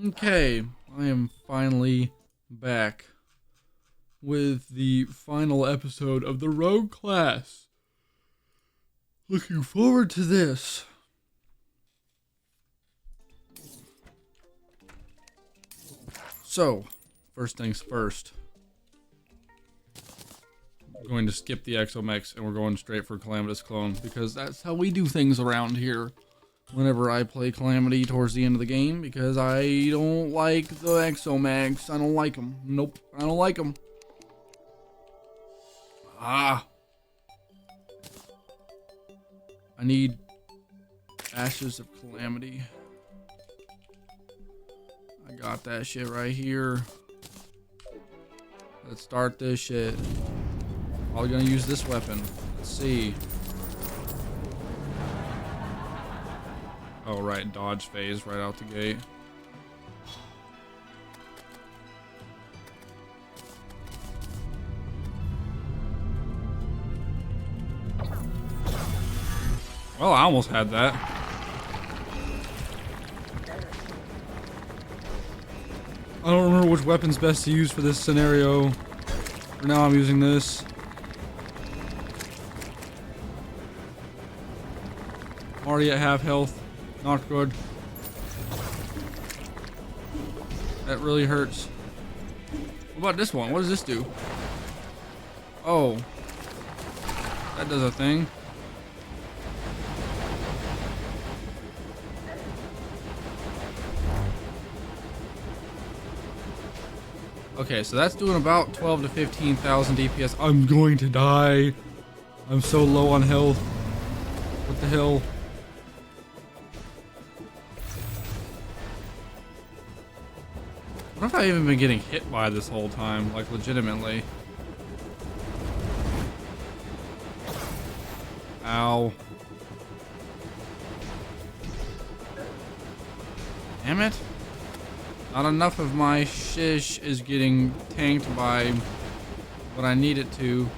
Okay, I am finally back with the final episode of the Rogue class. Looking forward to this. So, first things first. We're going to skip the Exomex and we're going straight for Calamitous Clone because that's how we do things around here. Whenever I play Calamity towards the end of the game, because I don't like the Exomags. I don't like them. Nope, I don't like them. I need Ashes of Calamity. I got that shit right here. Let's start this shit. Probably gonna use this weapon. Let's see. Oh, right, dodge phase right out the gate. Well, I almost had that. I don't remember which weapon's best to use for this scenario. For now, I'm using this. Already at half health. Not good. That really hurts. What about this one? What does this do? Oh. That does a thing. Okay, so that's doing about 12 to 15,000 DPS. I'm going to die. I'm so low on health. What the hell? What if I even been getting hit by this whole time, like legitimately? Ow. Damn it. Not enough of my shish is getting tanked by what I need it to.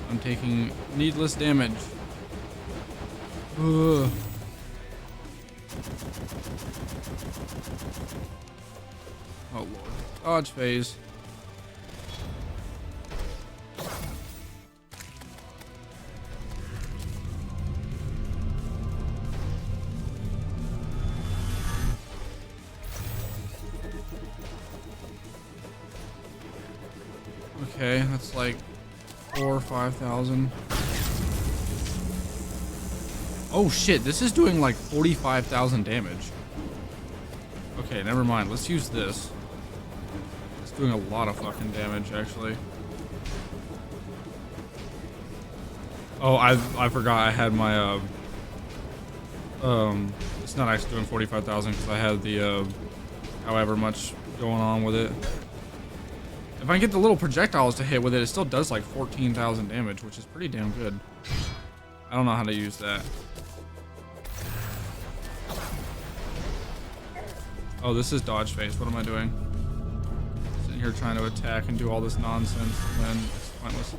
I'm taking needless damage. Ugh. Oh lord. Dodge phase. Okay, that's like 4,000 or 5,000. Oh shit, this is doing like 45,000 damage. Okay, never mind. Let's use this. It's doing a lot of fucking damage, actually. Oh, I forgot I had my, it's not actually doing 45,000 because I had the, however much going on with it. If I can get the little projectiles to hit with it, it still does like 14,000 damage, which is pretty damn good. I don't know how to use that. Oh, this is dodge phase. What am I doing? Sitting here trying to attack and do all this nonsense when it's pointless.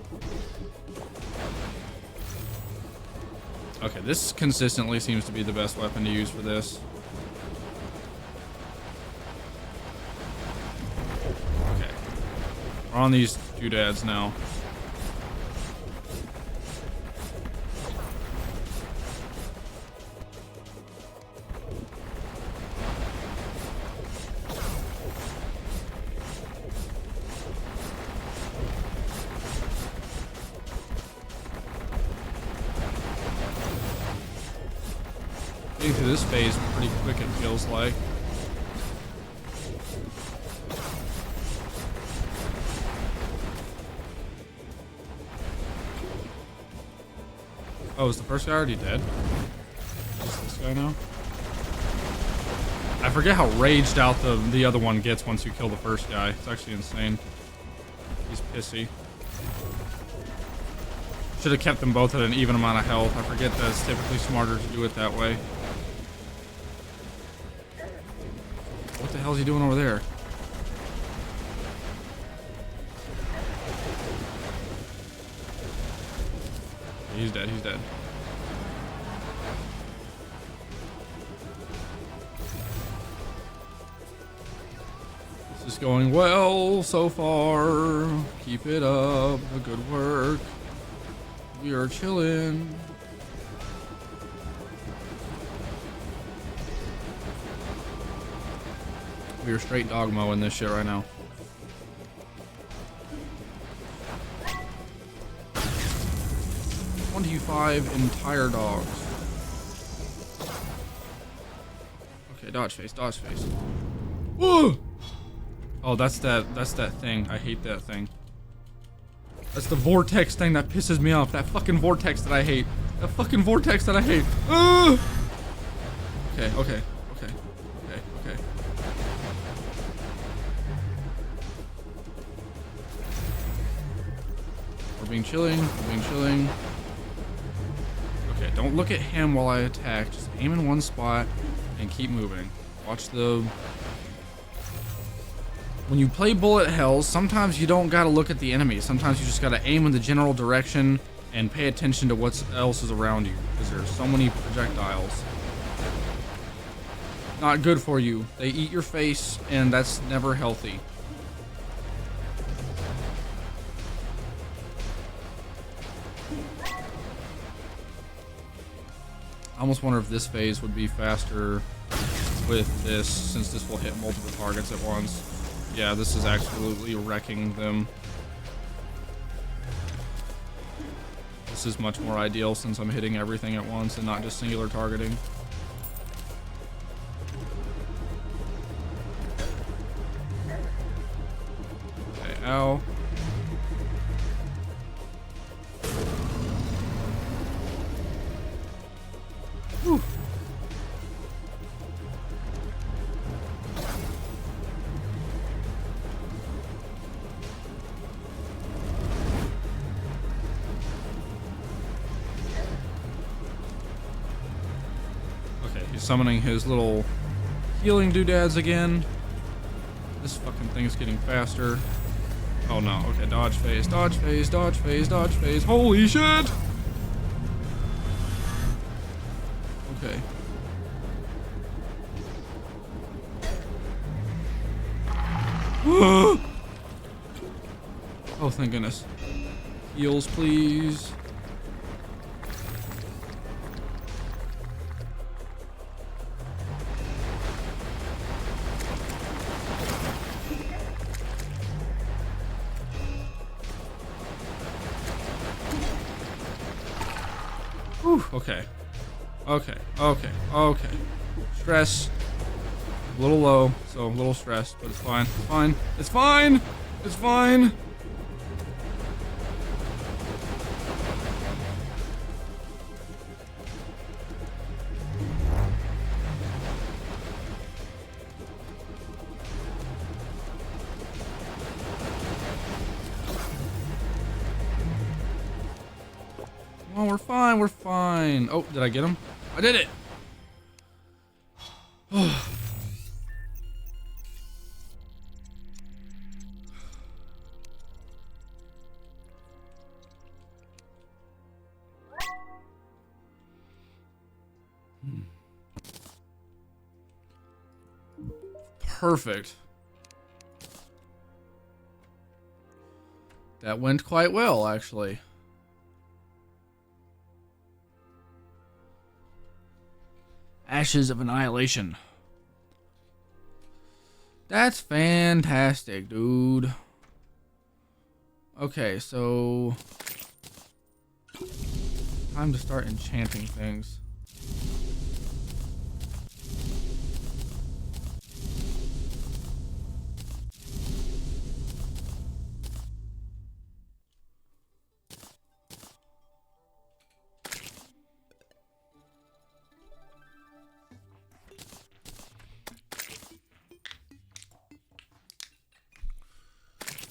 Okay, this consistently seems to be the best weapon to use for this. Okay. We're on these doodads now. Getting through this phase pretty quick, it feels like. Oh, is the first guy already dead? Is this guy now? I forget how raged out the other one gets once you kill the first guy. It's actually insane. He's pissy. Should have kept them both at an even amount of health. I forget that it's typically smarter to do it that way. What the hell is he doing over there? He's dead, he's dead. going well so far. Keep it up. Good work. We are chilling. We are straight dog mowing this shit right now. $25 entire dogs. Okay, dodge face, dodge face. Whoa! Oh, that's that thing. I hate that thing. That's the vortex thing that pisses me off. That fucking vortex that I hate. That fucking vortex that I hate. Okay, okay. We're being chilling. Okay, don't look at him while I attack. Just aim in one spot and keep moving. Watch the... When you play bullet hells, sometimes you don't gotta look at the enemy. Sometimes you just gotta aim in the general direction and pay attention to what else is around you, because there's so many projectiles. Not good for you. They eat your face, and that's never healthy. I almost wonder if this phase would be faster with this, since this will hit multiple targets at once. Yeah, this is absolutely wrecking them. This is much more ideal since I'm hitting everything at once and not just singular targeting. Okay, ow. Whew. Summoning his little healing doodads again. This fucking thing is getting faster. Oh no, okay, dodge phase, dodge phase, dodge phase, dodge phase. Holy shit! Okay. Oh, thank goodness. Heals, please. Whew, okay. Okay. Stress. A little low, so a little stressed, but it's fine. It's fine. Oh, we're fine. Oh, did I get him? I did it! Perfect. That went quite well, actually. Ashes of Annihilation. That's fantastic, dude. Okay, so... time to start enchanting things.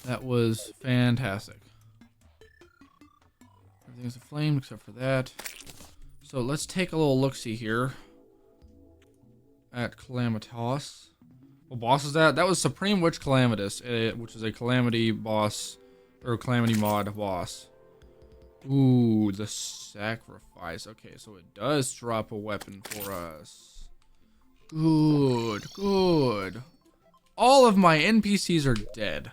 That was fantastic. Everything's aflame except for that. So let's take a little look-see here at Calamitas. What boss is that? That was Supreme Witch Calamitous, which is a Calamity boss, or Calamity mod boss. Ooh, the sacrifice. Okay, so it does drop a weapon for us. Good. all of my NPCs are dead.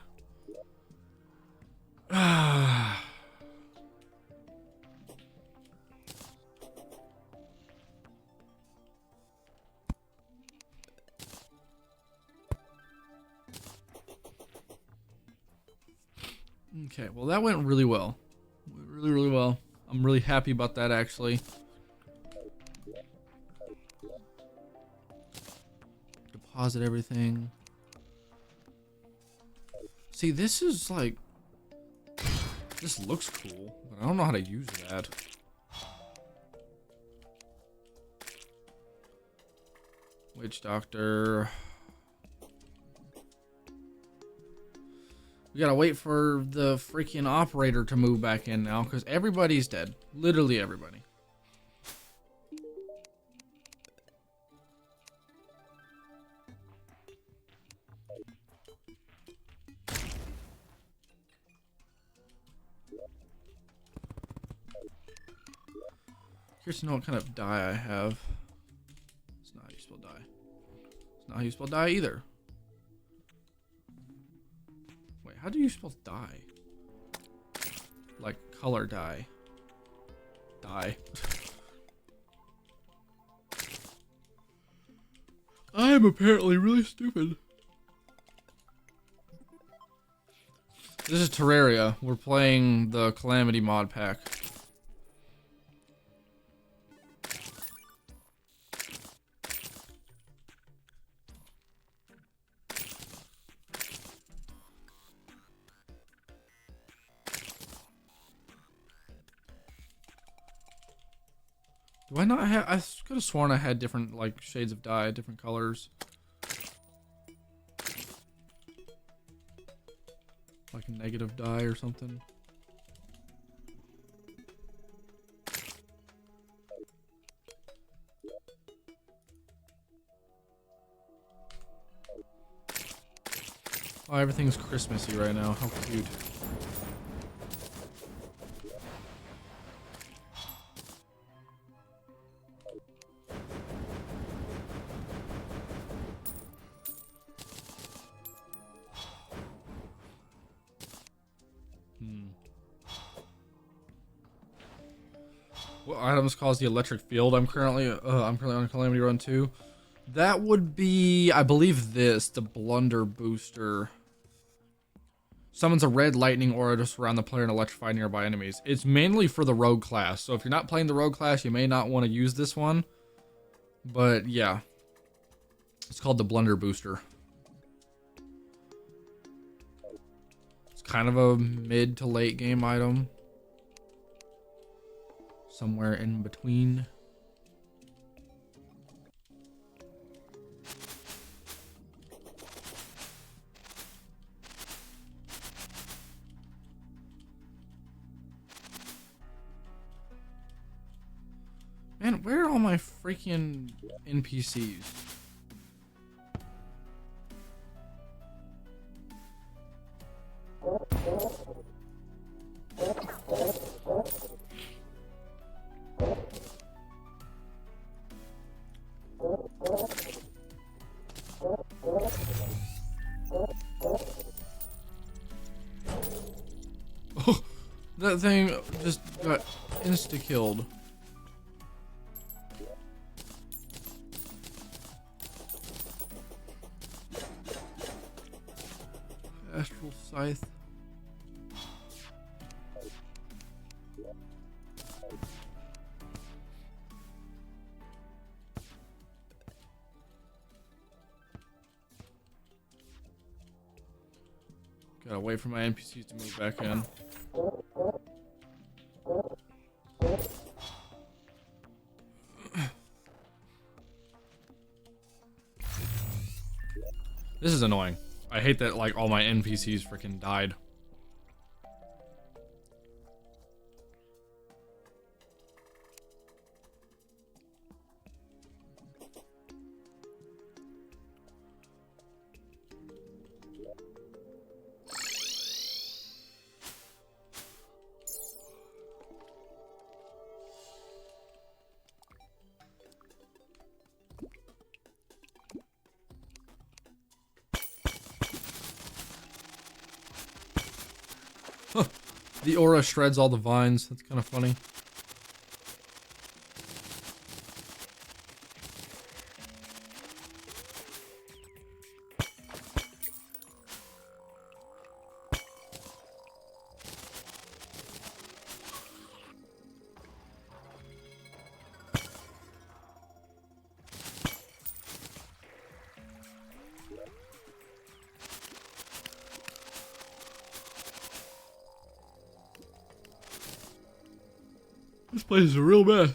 Okay, well that went really well. Really, really well. I'm really happy about that, actually. Deposit everything. See, this is like... This looks cool, but I don't know how to use that. Witch Doctor. We gotta wait for the freaking operator to move back in now, because everybody's dead. Literally everybody. Curious to know what kind of die I have. It's not how you spell die. It's not how you spell die either. Wait, how do you spell dye? Like color dye. Dye. I'm apparently really stupid. This is Terraria. We're playing the Calamity mod pack. Do I not have... I could have sworn I had different, like, shades of dye, different colors. Like a negative dye or something. Oh, everything's Christmassy right now. How cute. What items cause the electric field? I'm currently on Calamity Run 2. That would be, I believe, the Blunder Booster. Summons a red lightning aura to surround the player and electrify nearby enemies. It's mainly for the rogue class, so if you're not playing the rogue class, you may not want to use this one. But yeah, it's called the Blunder Booster. It's kind of a mid to late game item. Somewhere in between. Man, where are all my freaking NPCs? Oh, that thing just got insta-killed. Astral Scythe. Gotta wait for my NPCs to move back in. This is annoying. I hate that, like, all my NPCs freaking died. The aura shreds all the vines. That's kind of funny. This place is a real mess.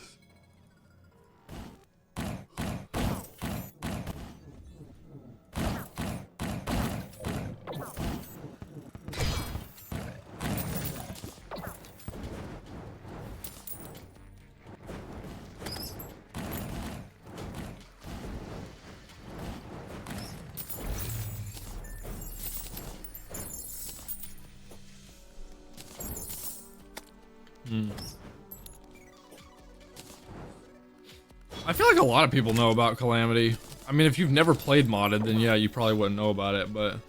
I feel like a lot of people know about Calamity. I mean, if you've never played modded, then yeah, you probably wouldn't know about it, but...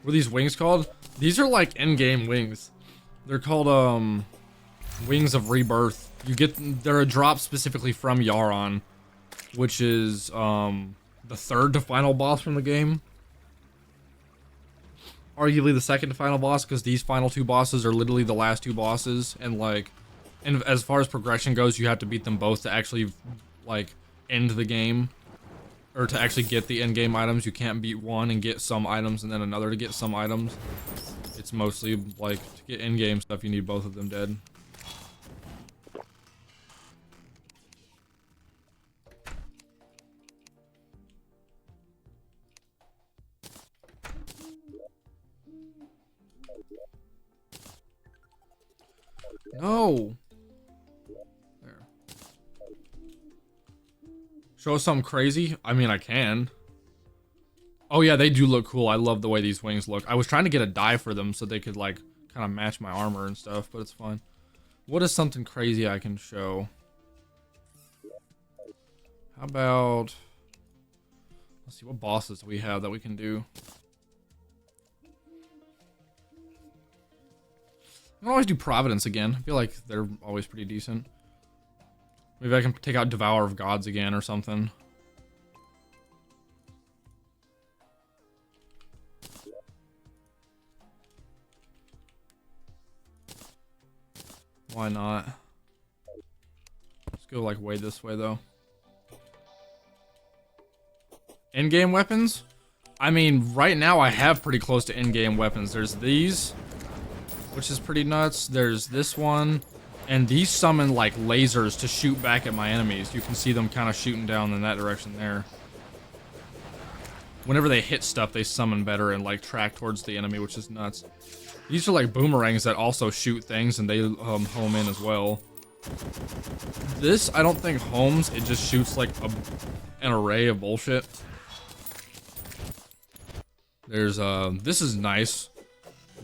What are these wings called? These are like in-game wings. They're called, Wings of Rebirth. They're a drop specifically from Yaron, which is, the third to final boss from the game. Arguably the second to final boss, because these final two bosses are literally the last two bosses, and like... And as far as progression goes, you have to beat them both to actually, like, end the game. Or to actually get the end game items. You can't beat one and get some items and then another to get some items. It's mostly, like, to get end game stuff, you need both of them dead. No! Show us something crazy? I mean, I can. Oh yeah, they do look cool. I love the way these wings look. I was trying to get a dye for them so they could, like, kind of match my armor and stuff, but it's fine. What is something crazy I can show? How about... Let's see, what bosses do we have that we can do? I can always do Providence again. I feel like they're always pretty decent. Maybe I can take out Devourer of Gods again or something. Why not? Let's go like way this way though. In-game weapons? I mean, right now I have pretty close to in-game weapons. There's these, which is pretty nuts. There's this one. And these summon, like, lasers to shoot back at my enemies. You can see them kind of shooting down in that direction there. Whenever they hit stuff, they summon better and, like, track towards the enemy, which is nuts. These are, like, boomerangs that also shoot things, and they home in as well. This, I don't think homes. It just shoots, like, an array of bullshit. There's, this is nice.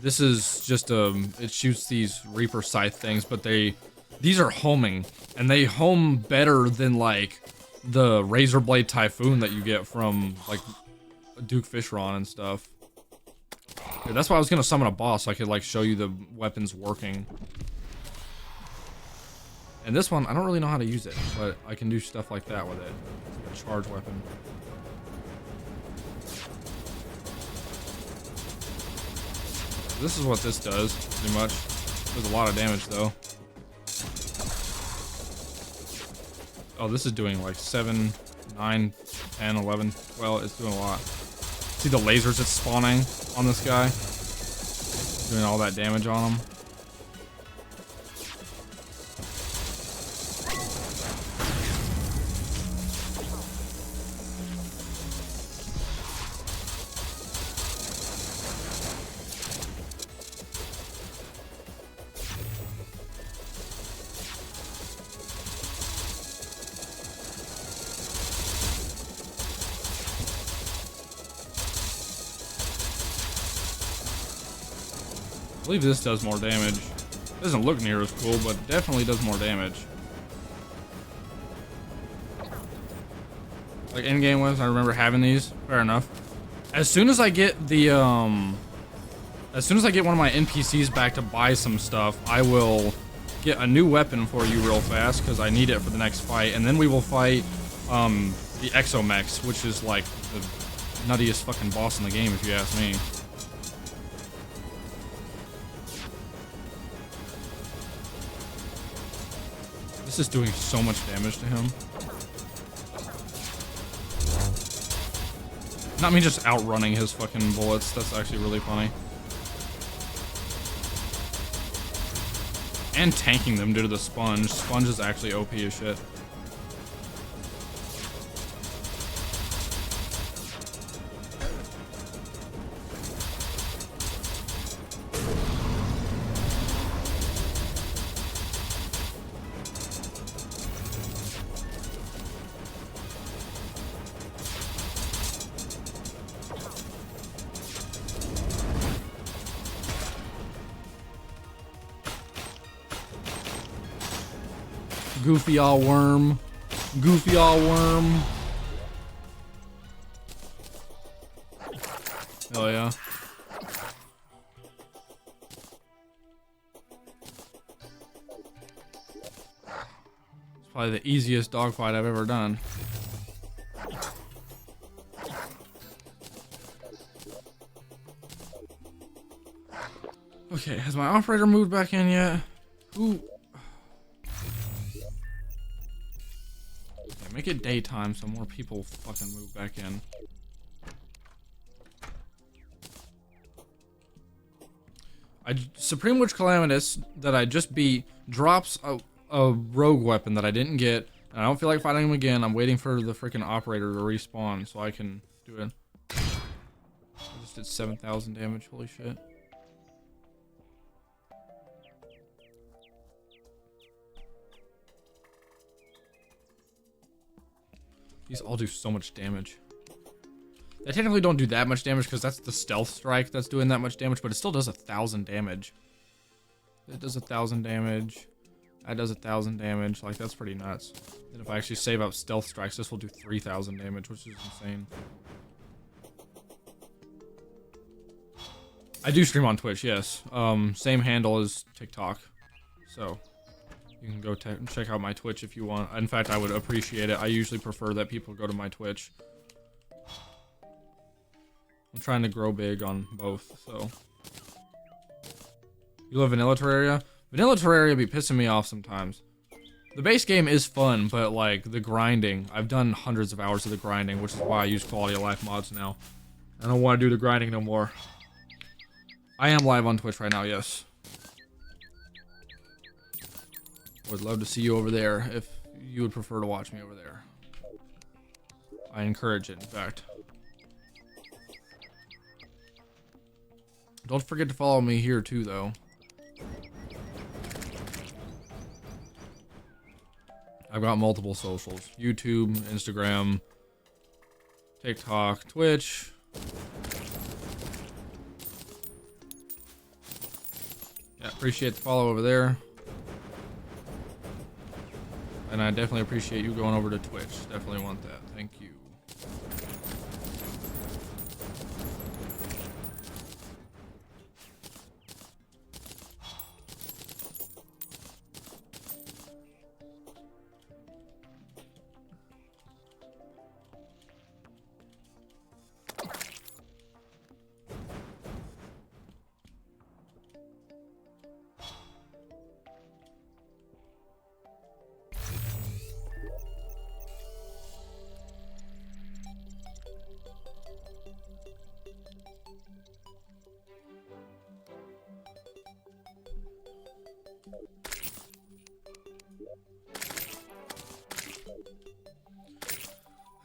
This is just, it shoots these Reaper Scythe things, but these are homing, and they home better than, like, the Razor Blade Typhoon that you get from, like, Duke Fishron and stuff. Yeah, that's why I was gonna summon a boss, so I could, like, show you the weapons working. And this one, I don't really know how to use it, but I can do stuff like that with it. It's like a charge weapon. This is what this does, pretty much. Does a lot of damage, though. Oh, this is doing like 7, 9, 10, 11. Well, it's doing a lot. See the lasers it's spawning on this guy? Doing all that damage on him. I believe this does more damage. Doesn't look near as cool, but definitely does more damage. Like in-game ones, I remember having these. Fair enough. As soon as I get the As soon as I get one of my NPCs back to buy some stuff, I will get a new weapon for you real fast, because I need it for the next fight, and then we will fight, the Exomex, which is like the nuttiest fucking boss in the game, if you ask me. This is doing so much damage to him. Not me just outrunning his fucking bullets. That's actually really funny. And tanking them due to the sponge. Sponge is actually OP as shit. Goofy all worm. Goofy all worm. Oh yeah. It's probably the easiest dogfight I've ever done. Okay, has my operator moved back in yet? Who? Make it daytime so more people fucking move back in. Supreme Witch Calamitous that I just beat drops a rogue weapon that I didn't get. And I don't feel like fighting him again. I'm waiting for the freaking operator to respawn so I can do it. I just did 7,000 damage. Holy shit. These all do so much damage. They technically don't do that much damage because that's the stealth strike that's doing that much damage, but it still does 1,000 damage. It does 1,000 damage. That does 1,000 damage. Like, that's pretty nuts. And if I actually save up stealth strikes, this will do 3,000 damage, which is insane. I do stream on Twitch, yes. Same handle as TikTok. So you can go check out my Twitch if you want. In fact, I would appreciate it. I usually prefer that people go to my Twitch. I'm trying to grow big on both, so. You love Vanilla Terraria? Vanilla Terraria be pissing me off sometimes. The base game is fun, but like the grinding, I've done hundreds of hours of the grinding, which is why I use quality of life mods now. I don't want to do the grinding no more. I am live on Twitch right now, yes. Would love to see you over there if you would prefer to watch me over there. I encourage it, in fact. Don't forget to follow me here too, though. I've got multiple socials. YouTube, Instagram, TikTok, Twitch. Yeah, appreciate the follow over there. And I definitely appreciate you going over to Twitch. Definitely want that. Thank you.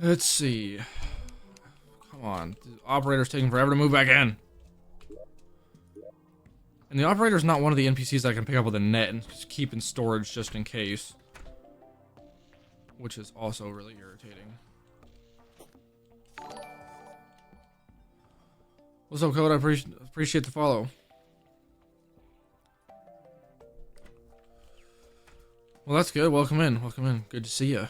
Let's see. Come on. The operator's taking forever to move back in. And the operator's not one of the NPCs I can pick up with a net and just keep in storage just in case. Which is also really irritating. What's up, Code? I appreciate the follow. Well, that's good. Welcome in. Welcome in. Good to see you.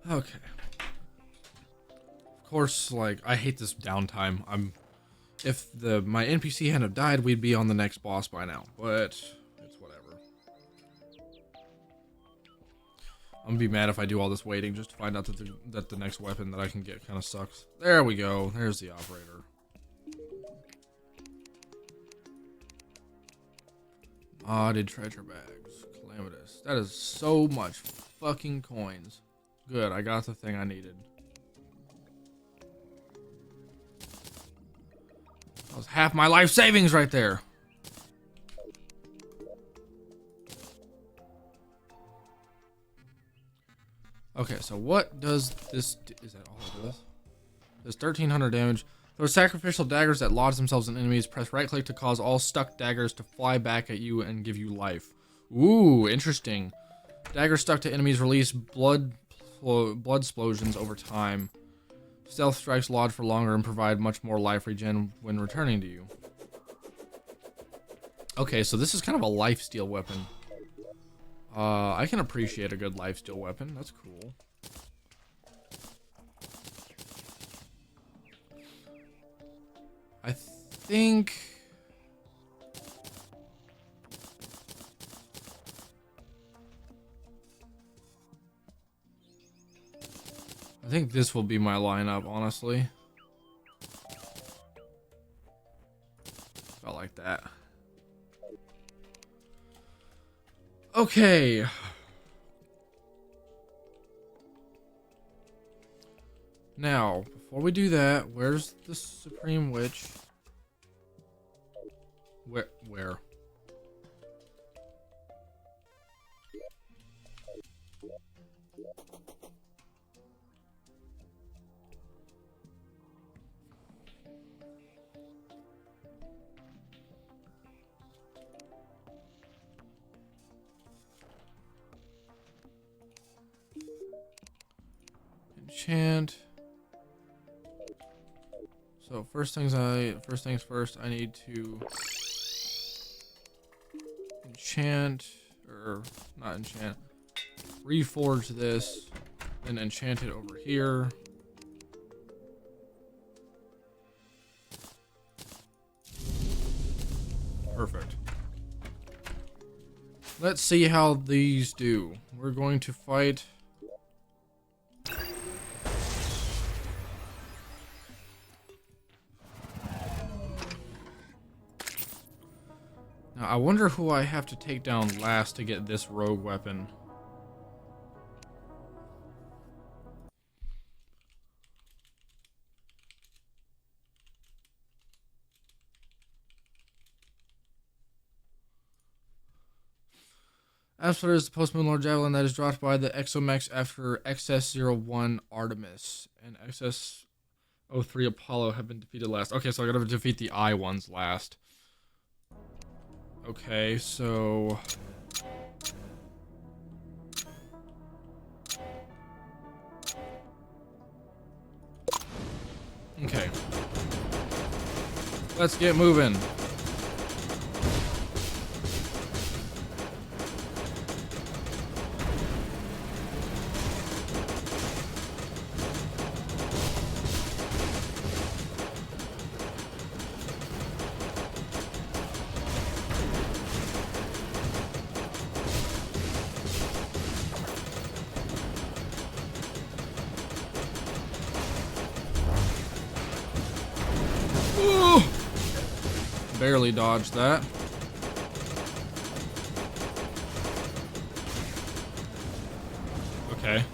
Okay. Of course, like, I hate this downtime. If my NPC hadn't have died, we'd be on the next boss by now. But it's whatever. I'm gonna be mad if I do all this waiting just to find out that the next weapon that I can get kind of sucks. There we go. There's the operator. Modded treasure bags. Calamitous. That is so much fucking coins. Good, I got the thing I needed. That was half my life savings right there. Okay, so what does this do? Is that all it does? It does 1300 damage. Those sacrificial daggers that lodge themselves in enemies, press right click to cause all stuck daggers to fly back at you and give you life. Ooh, interesting. Daggers stuck to enemies release blood explosions over time. Stealth strikes lodge for longer and provide much more life regen when returning to you. Okay, so this is kind of a lifesteal weapon. I can appreciate a good lifesteal weapon. That's cool. I think... this will be my lineup, honestly. Felt like that. Okay. Now, before we do that, where's the Supreme Witch? Where? Enchant. So first things first, I need to enchant, or not enchant, reforge this, then enchant it over here. Perfect. Let's see how these do. We're going to fight. Now, I wonder who I have to take down last to get this rogue weapon. Astral is the post-moon lord javelin that is dropped by the Exomex after XS-01 Artemis and XS-03 Apollo have been defeated last. Okay, so I gotta defeat the I ones last. Okay, so... okay. Let's get moving. Barely dodged that. Okay.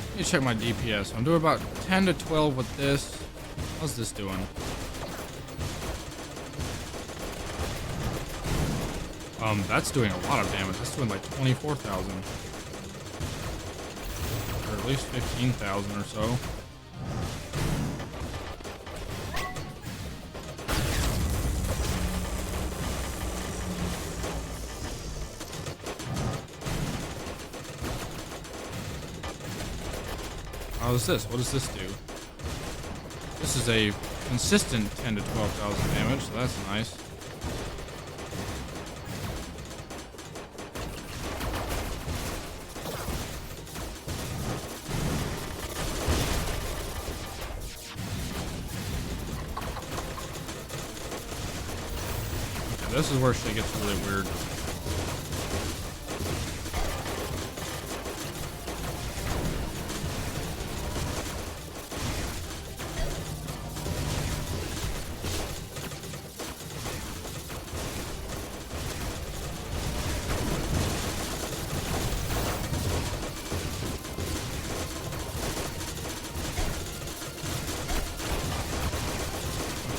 Let me check my DPS. I'm doing about 10 to 12 with this. How's this doing? That's doing a lot of damage. That's doing like 24,000. Or at least 15,000 or so. How is this? What does this do? This is a consistent 10 to 12,000 damage, so that's nice. This is where shit gets really weird.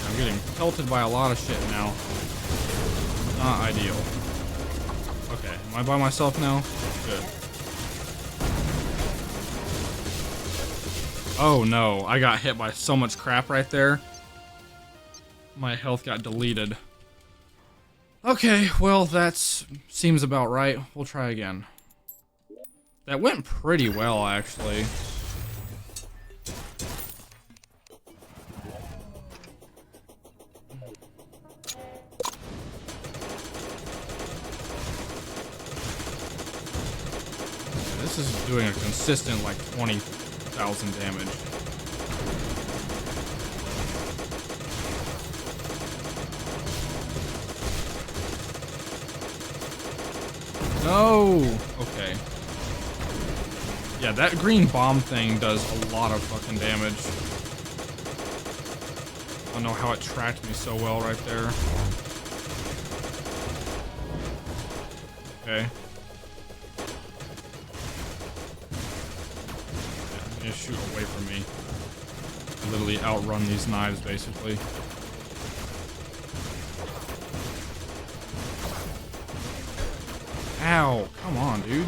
I'm getting pelted by a lot of shit now. Not ideal. Okay, am I by myself now? Good. Oh no, I got hit by so much crap right there. My health got deleted. Okay, well that seems about right. We'll try again. That went pretty well, actually. This is doing a consistent, like, 20,000 damage. No! Okay. Yeah, that green bomb thing does a lot of fucking damage. I don't know how it tracked me so well right there. Okay. Just shoot away from me. Literally outrun these knives, basically. Ow! Come on, dude.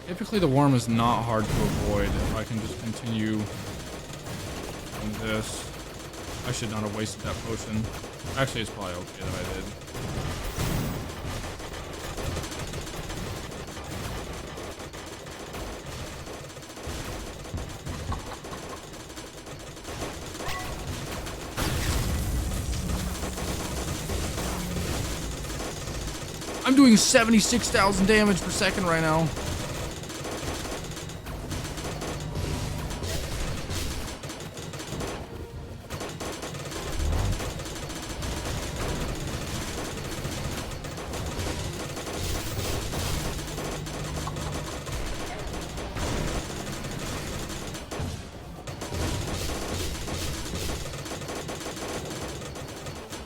Typically the worm is not hard to avoid if I can just continue doing this. I should not have wasted that potion. Actually, it's probably okay that I did. I'm doing 76,000 damage per second right now.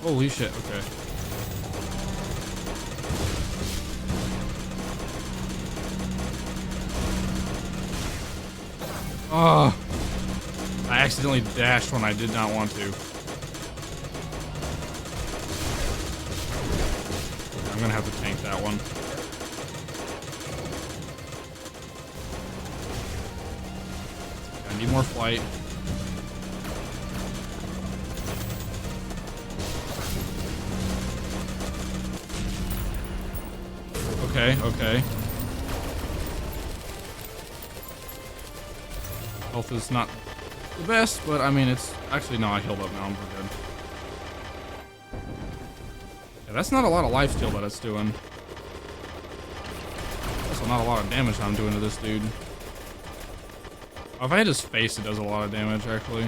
Holy shit, okay. Oh, I accidentally dashed when I did not want to. I'm gonna have to tank that one. I need more flight. Okay, okay. Health is not the best, but I mean, it's actually, no, I healed up now. I'm good. Yeah, that's not a lot of lifesteal that it's doing. Also, not a lot of damage I'm doing to this dude. Oh, if I hit his face, it does a lot of damage, actually.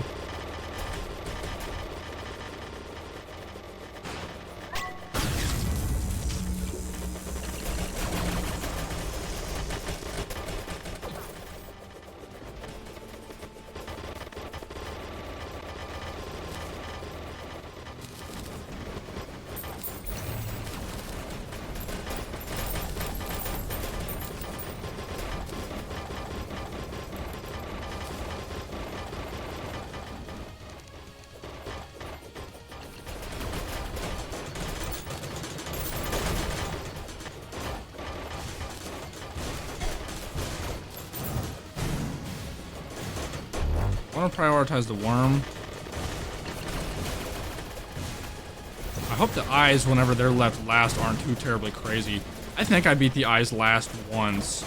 I want to prioritize the worm. I hope the eyes, whenever they're left last, aren't too terribly crazy. I think I beat the eyes last once.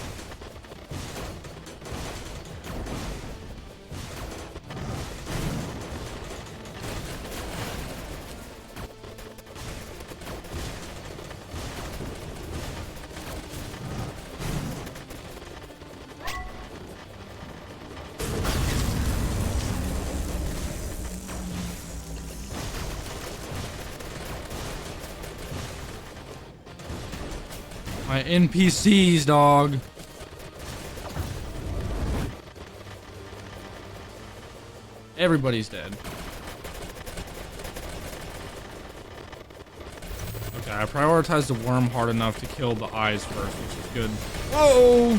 My NPCs, dog. Everybody's dead. Okay, I prioritized the worm hard enough to kill the eyes first, which is good. Whoa!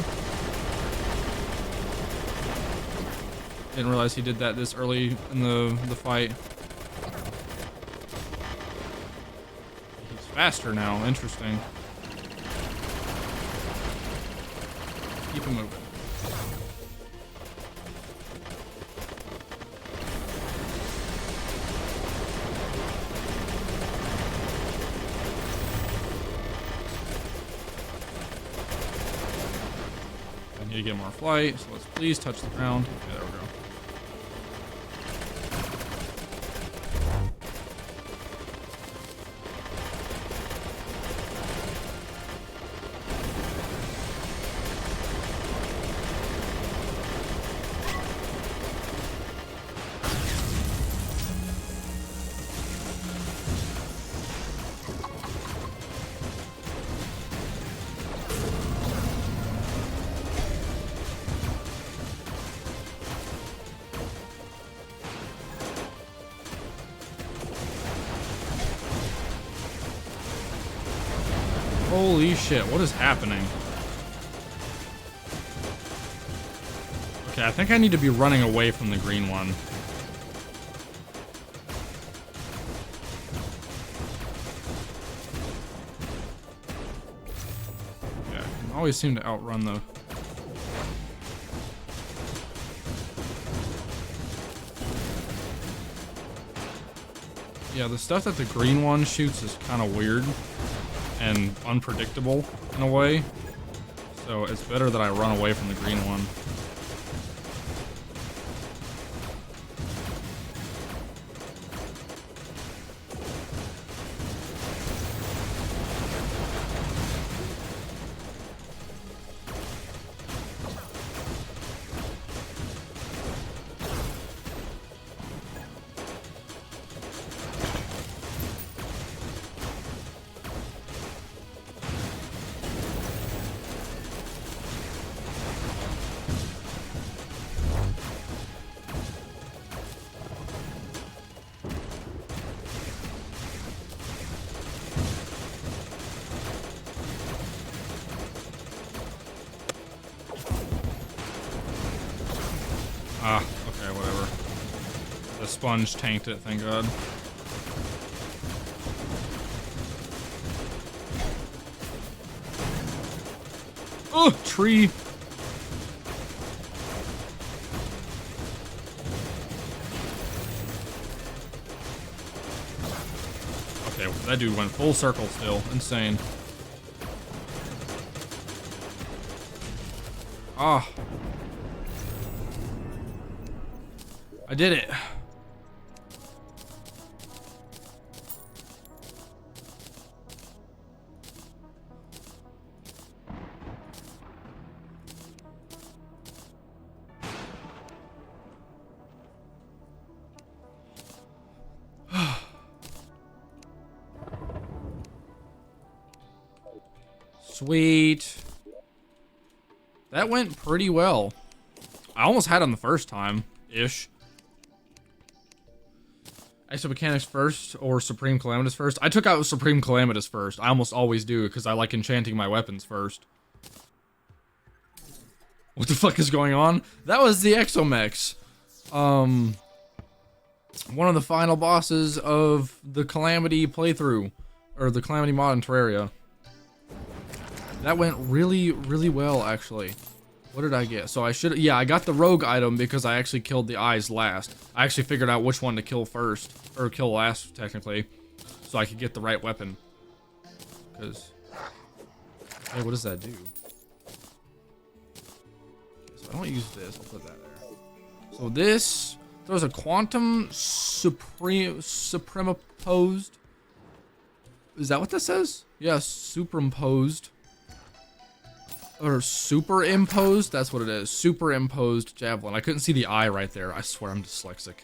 Didn't realize he did that this early in the fight. He's faster now. Interesting. Keep him moving. I need to get more flight, so let's please touch the ground. Okay, there we go. Holy shit, what is happening? Okay, I think I need to be running away from the green one. Yeah, I can always seem to outrun the... Yeah, the stuff that the green one shoots is kind of weird and unpredictable in a way, so it's better that I run away from the green one. Ah, okay, whatever. The sponge tanked it, thank God. Oh, tree! Okay, that dude went full circle still. Insane. Ah. I did it. Sweet. That went pretty well. I almost had him the first time-ish. Exomechanics first or Supreme Calamitous first? I took out Supreme Calamitous first. I almost always do because I like enchanting my weapons first. What the fuck is going on? That was the Exomechs. One of the final bosses of the Calamity playthrough. Or the Calamity mod in Terraria. That went really, really well, actually. What did I get? So I should, yeah, I got the rogue item because I actually killed the eyes last. I actually figured out which one to kill first, or kill last, technically, so I could get the right weapon. Because, hey, what does that do? Okay, so I don't use this, I'll put that there. So this throws a quantum supremposed. Is that what this says? Yeah, superimposed. Or superimposed, that's what it is. Superimposed javelin. I couldn't see the eye right there. I swear I'm dyslexic.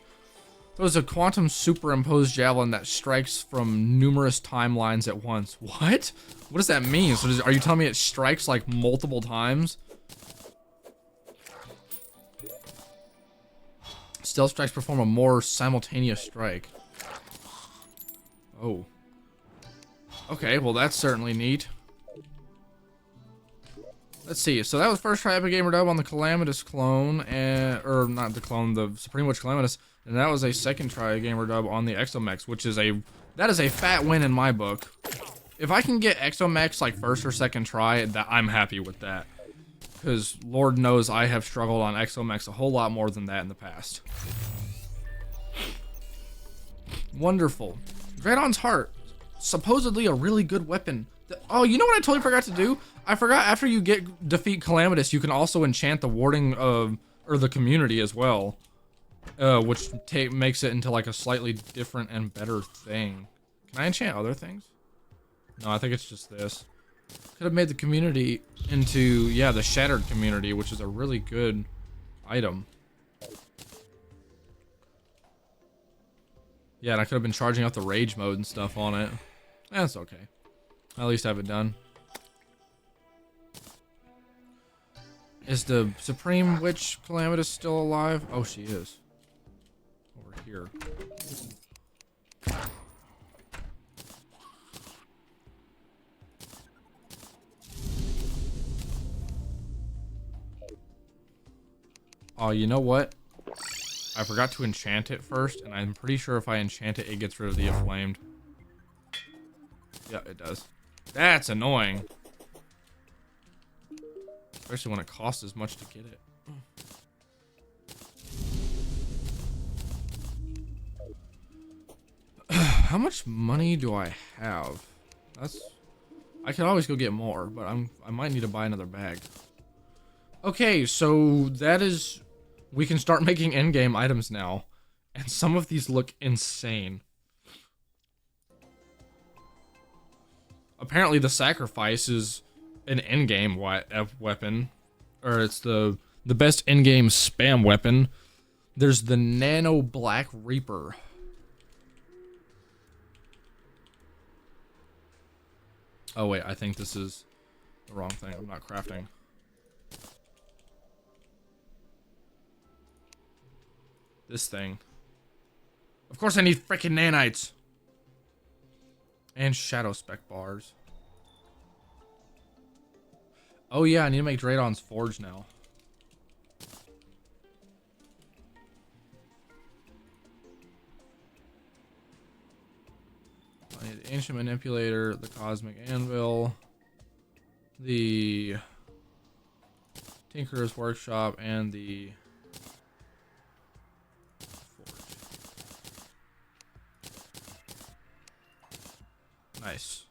So it's a quantum superimposed javelin that strikes from numerous timelines at once. What? What does that mean? So are you telling me it strikes like multiple times? Stealth strikes perform a more simultaneous strike. Oh. Okay, well that's certainly neat. Let's see, so that was first try Epic Gamer Dub on the Calamitous clone, and, or not the clone, the Supreme Witch Calamitous, and that was a second try Gamer Dub on the Exomex, which is that is a fat win in my book. If I can get Exomex like first or second try, I'm happy with that. Because Lord knows I have struggled on Exomex a whole lot more than that in the past. Wonderful. Draydon's Heart, supposedly a really good weapon. Oh, you know what I totally forgot to do? I forgot after you defeat Calamitous, you can also enchant the warding of, or the community as well. Which makes it into like a slightly different and better thing. Can I enchant other things? No, I think it's just this. Could have made the community into, yeah, the Shattered community, which is a really good item. Yeah, and I could have been charging up the rage mode and stuff on it. That's okay. At least have it done. Is the Supreme Witch Calamitous still alive? Oh, she is. Over here. Oh, you know what? I forgot to enchant it first, and I'm pretty sure if I enchant it, it gets rid of the Inflamed. Yeah, it does. That's annoying. Especially when it costs as much to get it. How much money do I have? I can always go get more, but I might need to buy another bag. Okay, so that is, we can start making endgame items now, and some of these look insane. Apparently the sacrifice is an endgame weapon, or it's the best endgame spam weapon. There's the Nano Black Reaper. Oh wait, I think this is the wrong thing. I'm not crafting. This thing. Of course I need freaking nanites. And shadow spec bars. Oh yeah, I need to make Draydon's Forge now. I need the Ancient Manipulator, the Cosmic Anvil, the Tinkerer's Workshop, and the nice.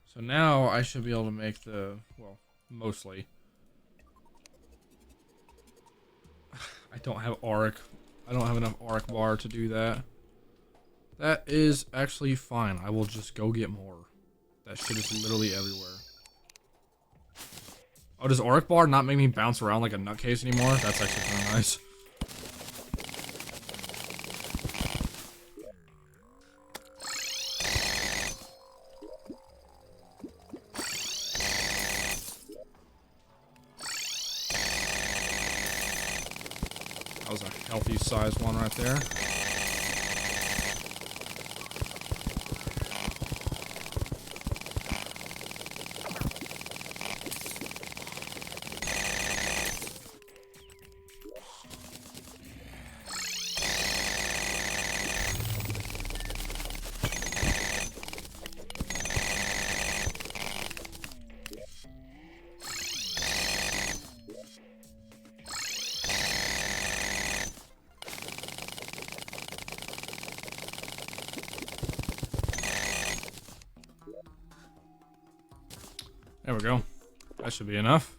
So now I should be able to make the, well, mostly. I don't have Auric. I don't have enough Auric bar to do that. That is actually fine. I will just go get more. That shit is literally everywhere. Oh, does Auric bar not make me bounce around like a nutcase anymore? That's actually kind of nice. That was a healthy size one right there. There we go. That should be enough.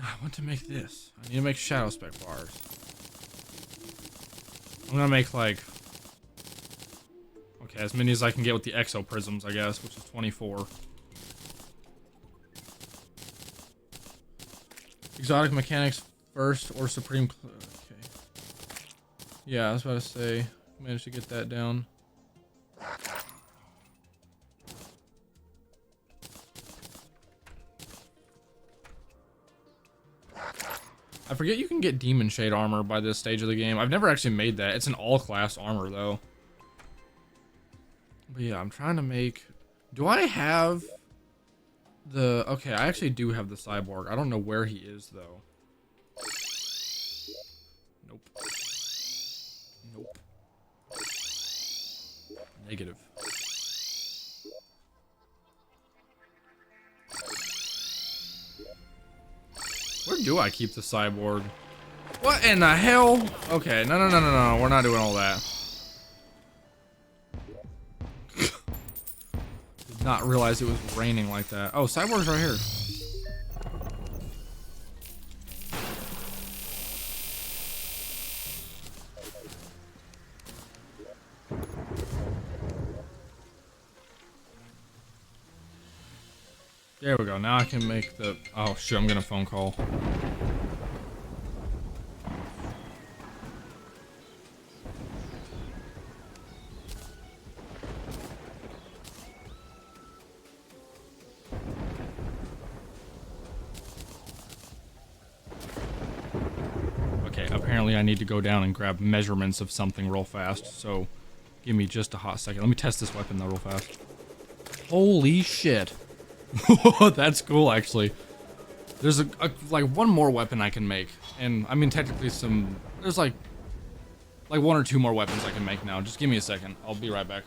I want to make this. I need to make shadow spec bars. I'm gonna make like Okay, as many as I can get with the exo prisms, I guess, which is 24. Exotic mechanics first or supreme. Okay. Yeah, I was about to say, managed to get that down. I forget you can get Demon Shade armor by this stage of the game. I've never actually made that. It's an all-class armor, though. But yeah, I'm trying to make... Do I have the... Okay, I actually do have the cyborg. I don't know where he is, though. Nope. Nope. Negative. Where do I keep the cyborg? What in the hell? Okay, no, we're not doing all that. Did not realize it was raining like that. Oh, cyborg's right here. There we go. Now I can make the... Oh, shoot. I'm getting a phone call. Okay, apparently I need to go down and grab measurements of something real fast. So, give me just a hot second. Let me test this weapon, though, real fast. Holy shit. That's cool, actually. There's like one more weapon I can make, and I mean technically there's like one or two more weapons I can make now. Just give me a second. I'll be right back.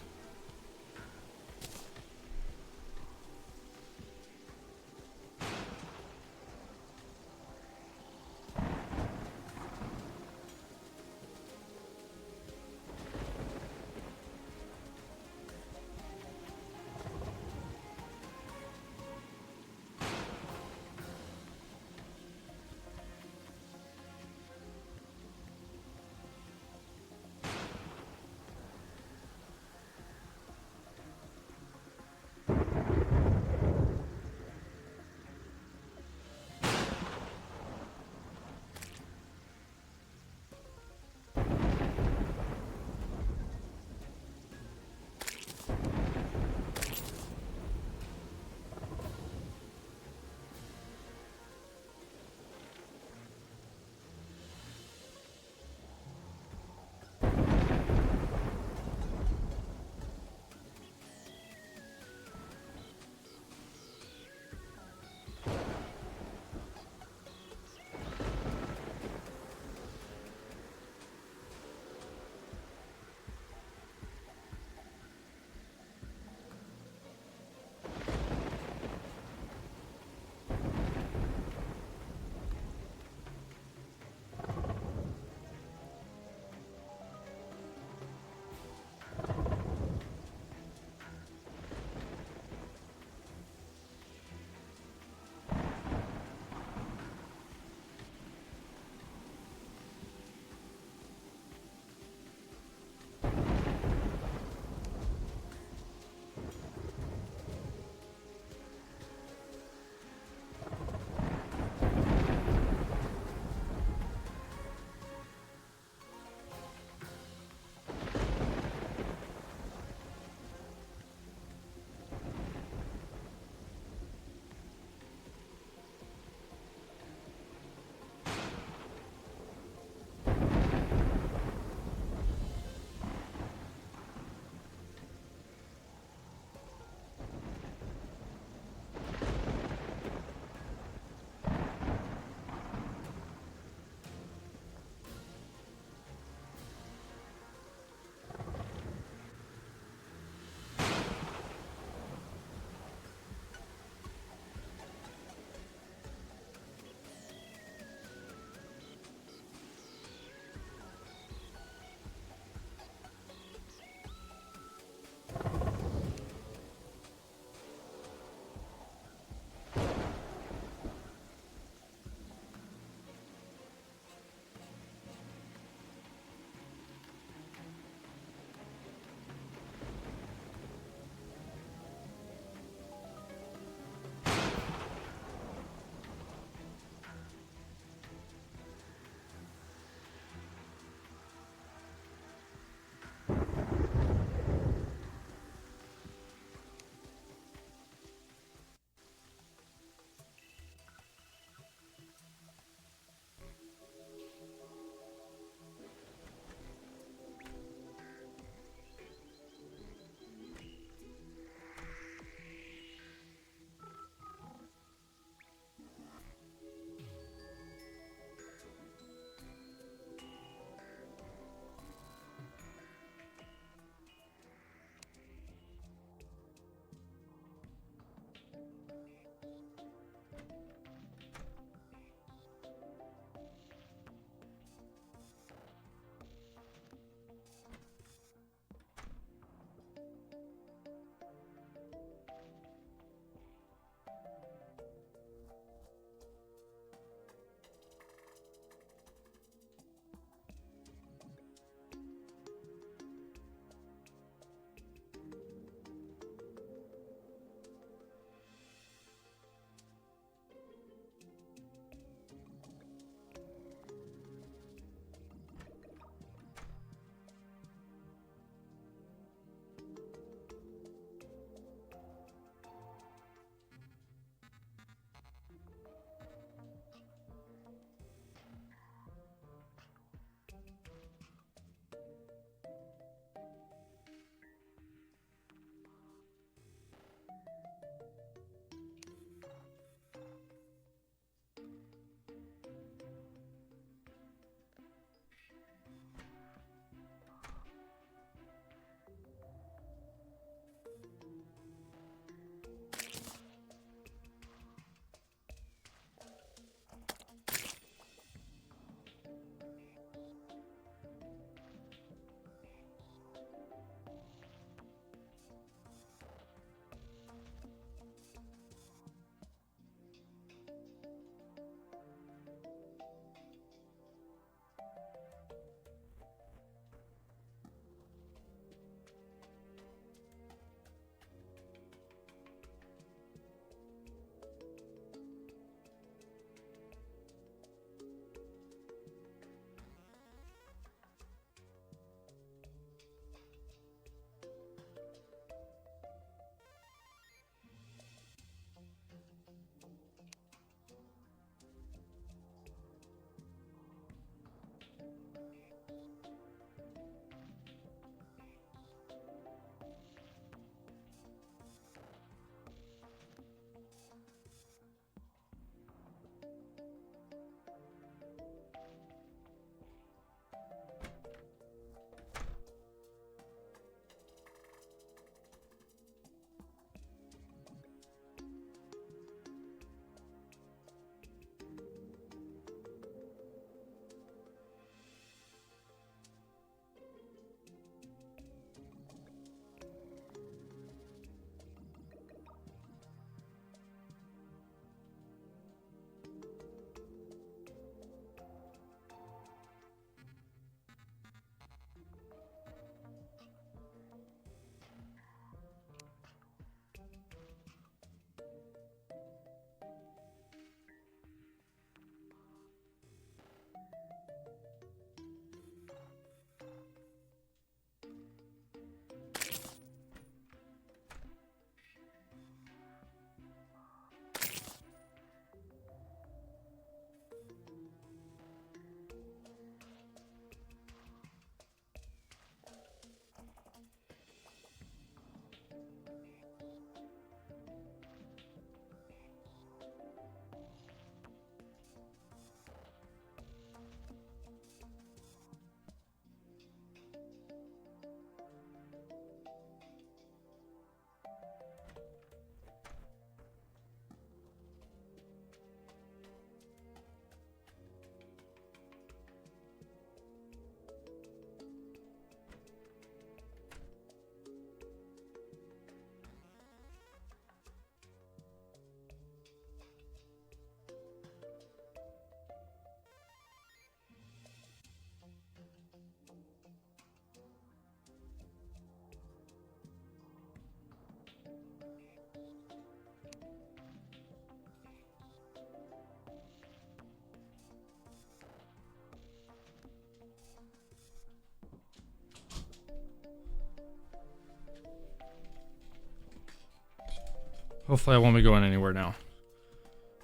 Hopefully I won't be going anywhere now.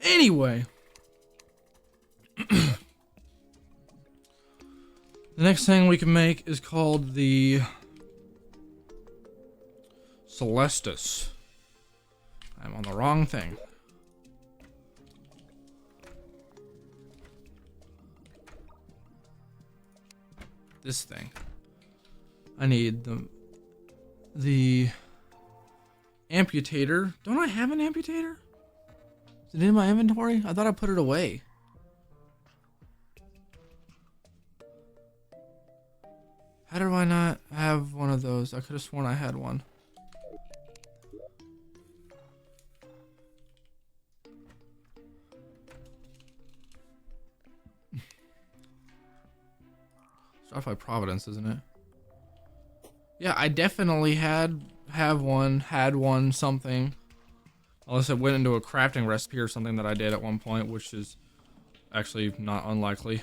Anyway. The next thing we can make is called the Celestis. I'm on the wrong thing. This thing. I need the amputator. Don't I have an amputator? Is it in my inventory? I thought I put it away. How do I not have one of those? I could have sworn I had one. Start by Providence, isn't it? Yeah, I definitely had one, something. Unless it went into a crafting recipe or something that I did at one point, which is actually not unlikely.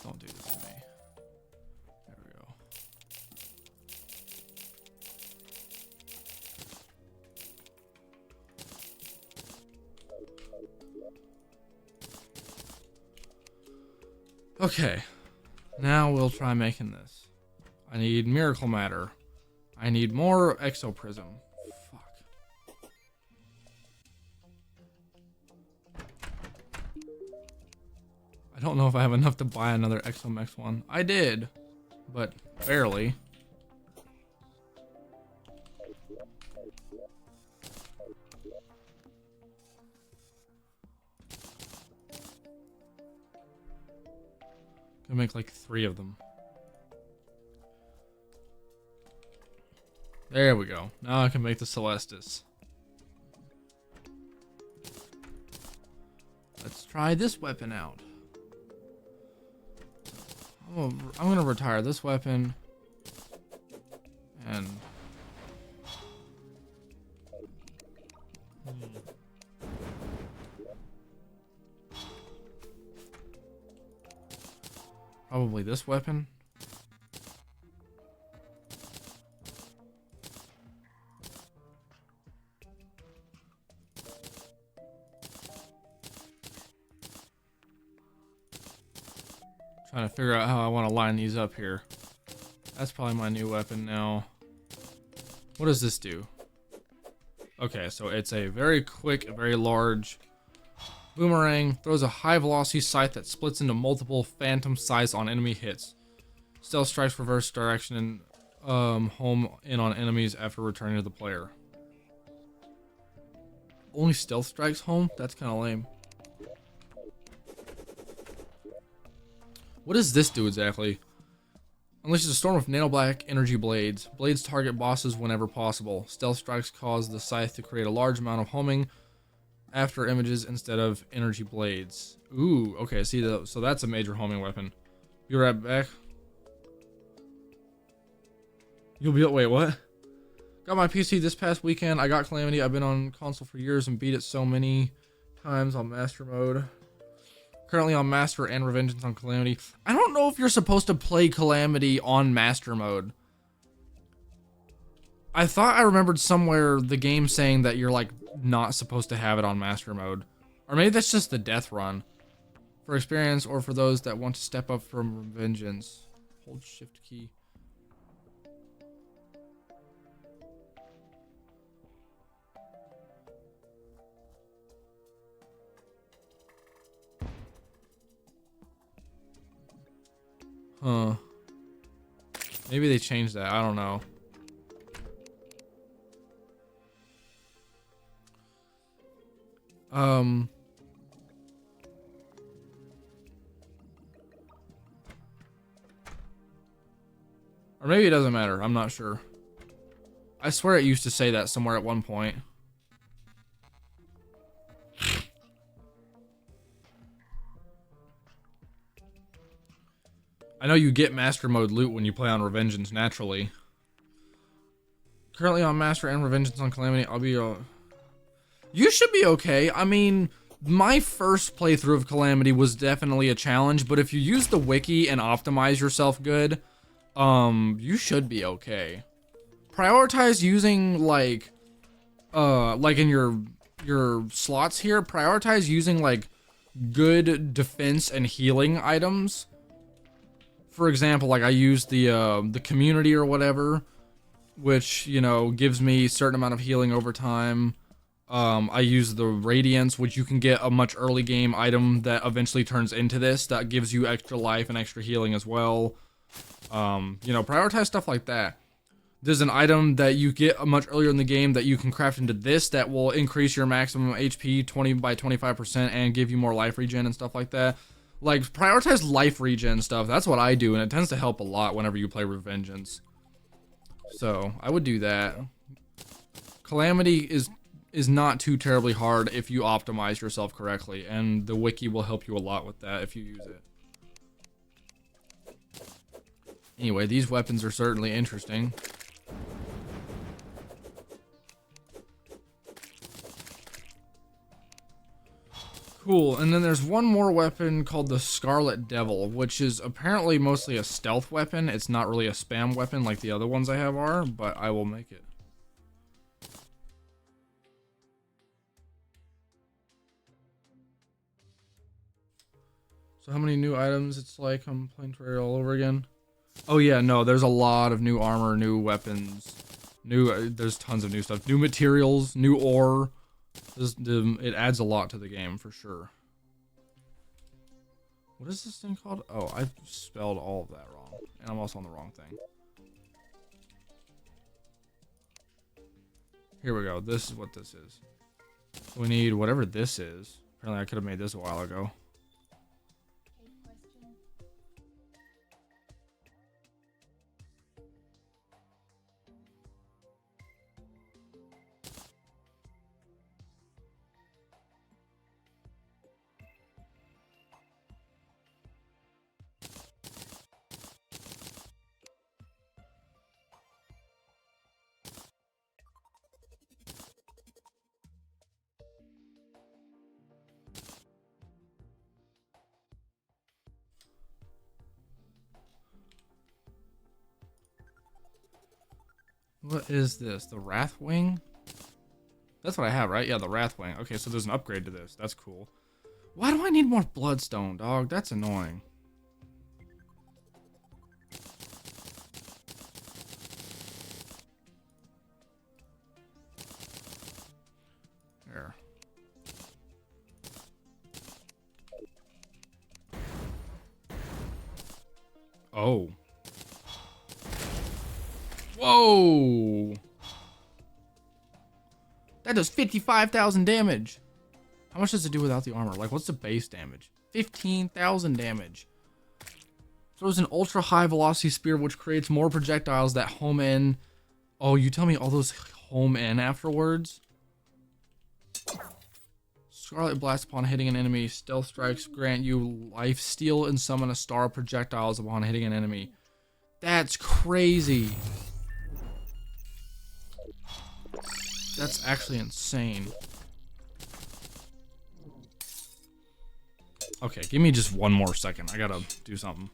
Don't do this to me. There we go. Okay, now we'll try making this. I need miracle matter. I need more exoprism. Fuck. I don't know if I have enough to buy another exomex one. I did, but barely. Gonna make like 3 of them. There we go. Now I can make the Celestis. Let's try this weapon out. I'm gonna retire this weapon. And... probably this weapon. Trying to figure out how I want to line these up here. That's probably my new weapon now. What does this do? Okay, so it's a very quick, very large boomerang. Throws a high velocity scythe that splits into multiple phantom scythes on enemy hits. Stealth strikes reverse direction and home in on enemies after returning to the player. Only stealth strikes home? That's kind of lame. What does this do exactly? Unleashes a storm of nano black energy blades. Blades target bosses whenever possible. Stealth strikes cause the scythe to create a large amount of homing after images instead of energy blades. Ooh, okay, see, so that's a major homing weapon. Be right back. You'll be, wait, what? Got my PC this past weekend. I got Calamity. I've been on console for years and beat it so many times on master mode. Currently on master and revengeance on Calamity. I don't know if you're supposed to play Calamity on master mode. I thought I remembered somewhere the game saying that you're like not supposed to have it on master mode. Or maybe that's just the death run. For experience or for those that want to step up from vengeance. Hold shift key. Huh. Maybe they changed that. I don't know. Or maybe it doesn't matter. I'm not sure. I swear it used to say that somewhere at one point. I know you get master mode loot when you play on Revengeance naturally. Currently on master and Revengeance on Calamity. I'll be you should be okay. I mean, My first playthrough of Calamity was definitely a challenge, but if you use the wiki and optimize yourself good, you should be okay. Prioritize using like in your slots here, prioritize using like good defense and healing items. For example, like I use the community or whatever, which, you know, gives me a certain amount of healing over time. I use the Radiance, which you can get a much early game item that eventually turns into this, that gives you extra life and extra healing as well. You know, prioritize stuff like that. There's an item that you get much earlier in the game that you can craft into this that will increase your maximum HP 20 by 25% and give you more life regen and stuff like that. Like, prioritize life regen stuff. That's what I do, and it tends to help a lot whenever you play with Vengeance. So, I would do that. Calamity is not too terribly hard if you optimize yourself correctly, and the wiki will help you a lot with that if you use it. Anyway, these weapons are certainly interesting. Cool, and then there's one more weapon called the Scarlet Devil, which is apparently mostly a stealth weapon. It's not really a spam weapon like the other ones I have are, but I will make it. So how many new items? It's like I'm playing Terraria all over again. Oh yeah, no, there's a lot of new armor, new weapons, there's tons of new stuff, new materials, new ore. It adds a lot to the game for sure. What is this thing called? Oh, I spelled all of that wrong, and I'm also on the wrong thing. Here we go. This is what this is. We need whatever this is. Apparently, I could have made this a while ago. What is this? The Wrathwing? That's what I have, right? Yeah, the Wrathwing. Okay, so there's an upgrade to this. That's cool. Why do I need more Bloodstone, dog? That's annoying. There. Oh. Whoa! That does 55,000 damage. How much does it do without the armor? Like, what's the base damage? 15,000 damage. Throws an ultra high velocity spear which creates more projectiles that home in. Oh, you tell me all those home in afterwards? Scarlet Blast upon hitting an enemy. Stealth strikes grant you life steal and summon a star of projectiles upon hitting an enemy. That's crazy. That's actually insane. Okay, give me just one more second. I gotta do something.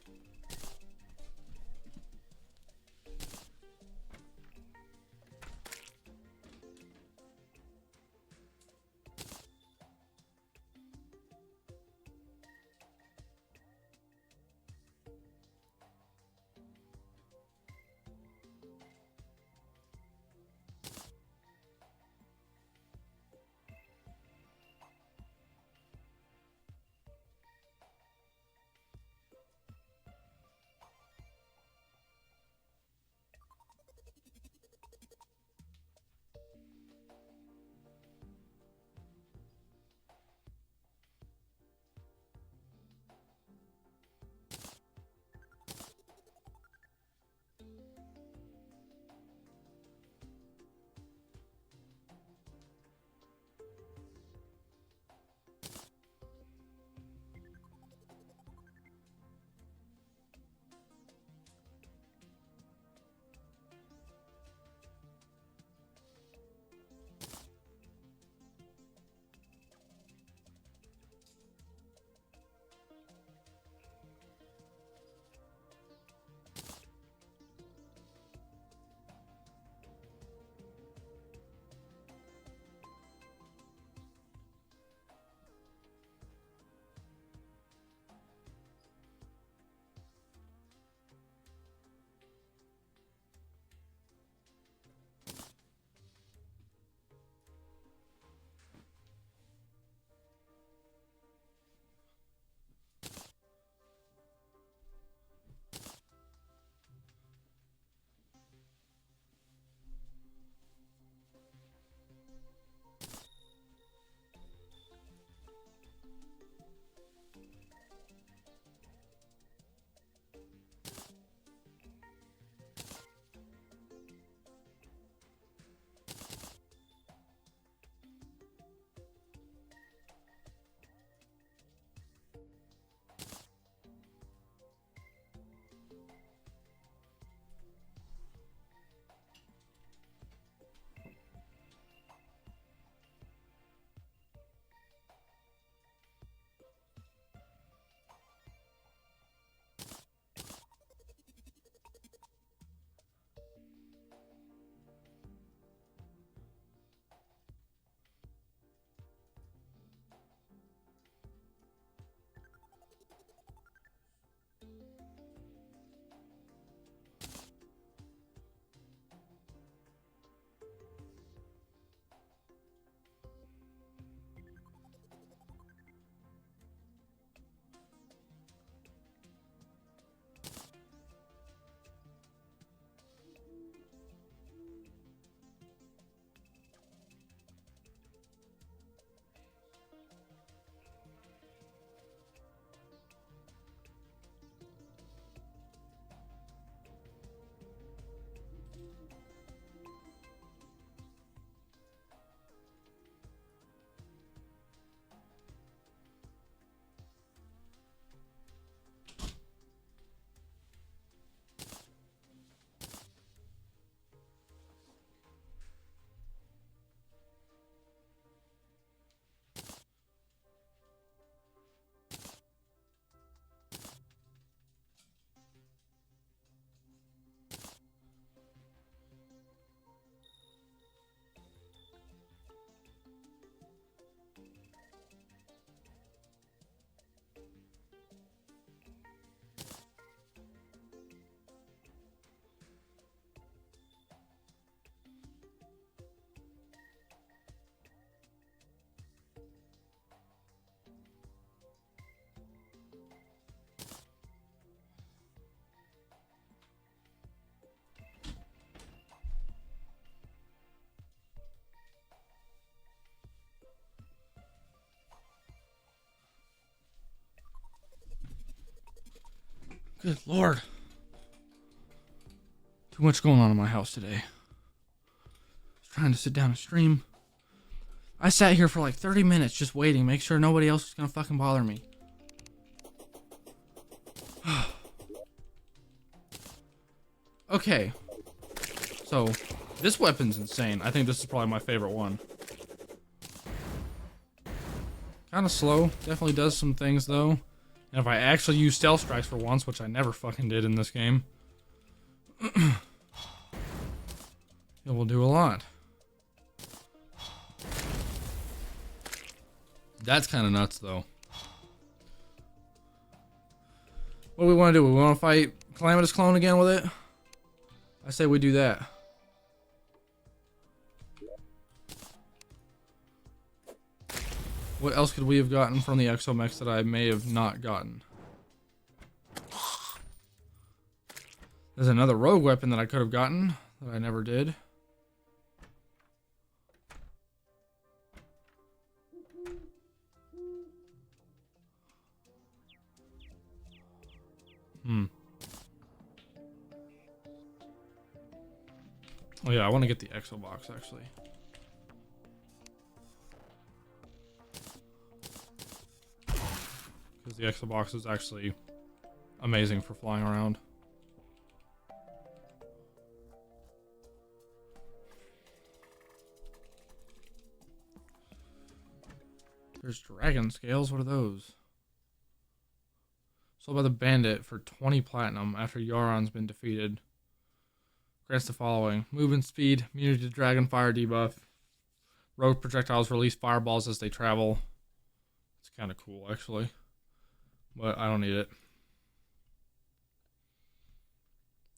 Good Lord. Too much going on in my house today. I was trying to sit down and stream. I sat here for like 30 minutes just waiting, make sure nobody else was gonna fucking bother me. Okay. So, this weapon's insane. I think this is probably my favorite one. Kind of slow. Definitely does some things though. And if I actually use stealth strikes for once, which I never fucking did in this game, it will do a lot. That's kind of nuts though. What do we want to do? We want to fight Calamitous Clone again with it? I say we do that. What else could we have gotten from the exomechs that I may have not gotten? There's another rogue weapon that I could have gotten that I never did. Oh yeah, I want to get the exo box actually. Because the exo box is actually amazing for flying around. There's dragon scales. What are those? Sold by the bandit for 20 platinum after Yaron's been defeated. Grants the following: movement speed, immunity to dragon fire debuff. Rogue projectiles release fireballs as they travel. It's kind of cool actually, but I don't need it.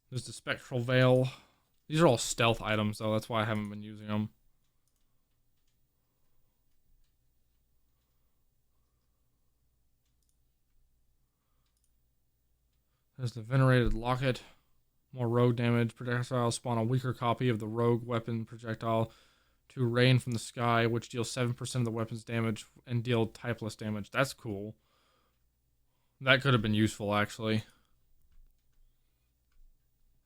There's the spectral veil. These are all stealth items though, that's why I haven't been using them. There's the venerated locket. More rogue damage. Projectiles spawn a weaker copy of the rogue weapon projectile to rain from the sky, which deals 7% of the weapon's damage and deal typeless damage. That's cool. That could have been useful, actually.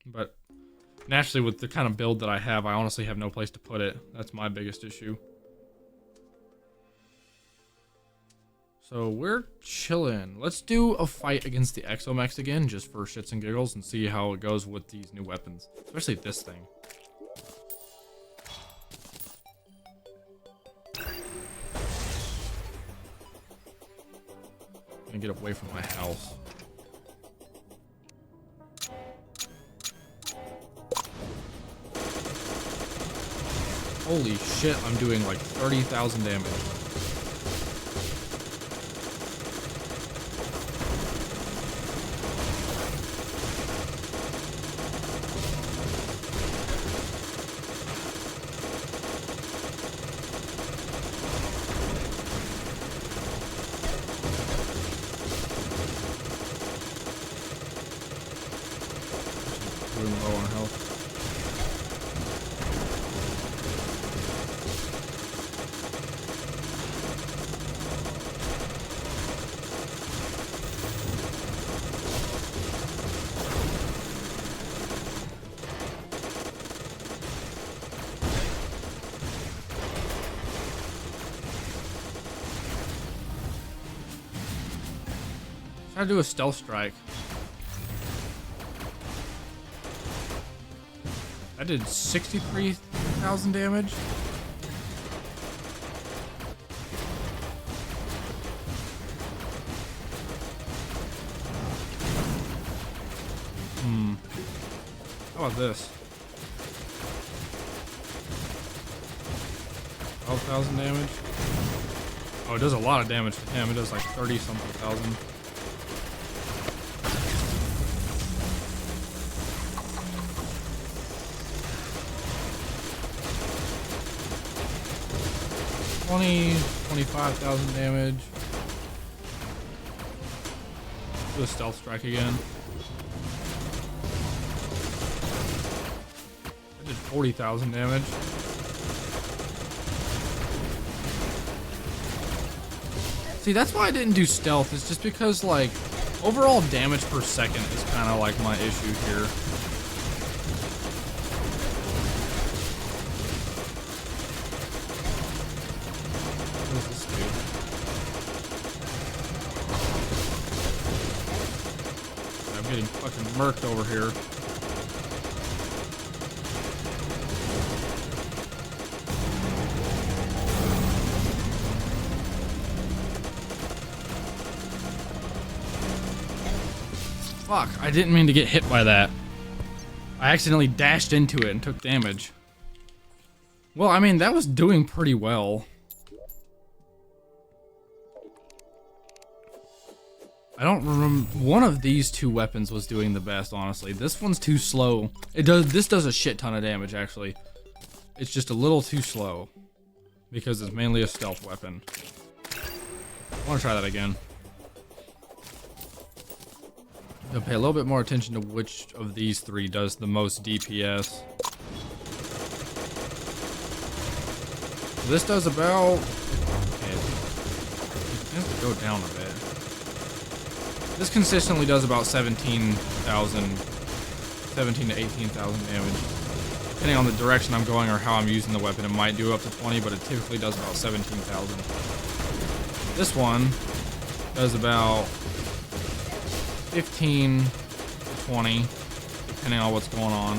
But naturally, with the kind of build that I have, I honestly have no place to put it. That's my biggest issue. So we're chilling. Let's do a fight against the exomechs again, just for shits and giggles, and see how it goes with these new weapons. Especially this thing. I'm gonna get away from my house. Holy shit, I'm doing like 30,000 damage. Doing low on health. Try to do a stealth strike. I did 63,000 damage. How about this? 12,000 damage. Oh, it does a lot of damage to him. It does like 30-something thousand. $20,000, 25,000 damage. Do a stealth strike again. I did 40,000 damage. See, that's why I didn't do stealth. It's just because, like, Overall damage per second is kind of like my issue here. What does this do? I'm getting fucking murked over here. Fuck, I didn't mean to get hit by that. I accidentally dashed into it and took damage. Well, I mean, that was doing pretty well. I don't remember. One of these two weapons was doing the best, honestly. This one's too slow. This does a shit ton of damage, actually. It's just a little too slow. Because it's mainly a stealth weapon. I want to try that again. I'll pay a little bit more attention to which of these three does the most DPS. This does about... Okay, it has to go down a bit. This consistently does about 17 to 18,000 damage. Depending on the direction I'm going or how I'm using the weapon, it might do up to 20, but it typically does about 17,000. This one does about 15 to 20, depending on what's going on.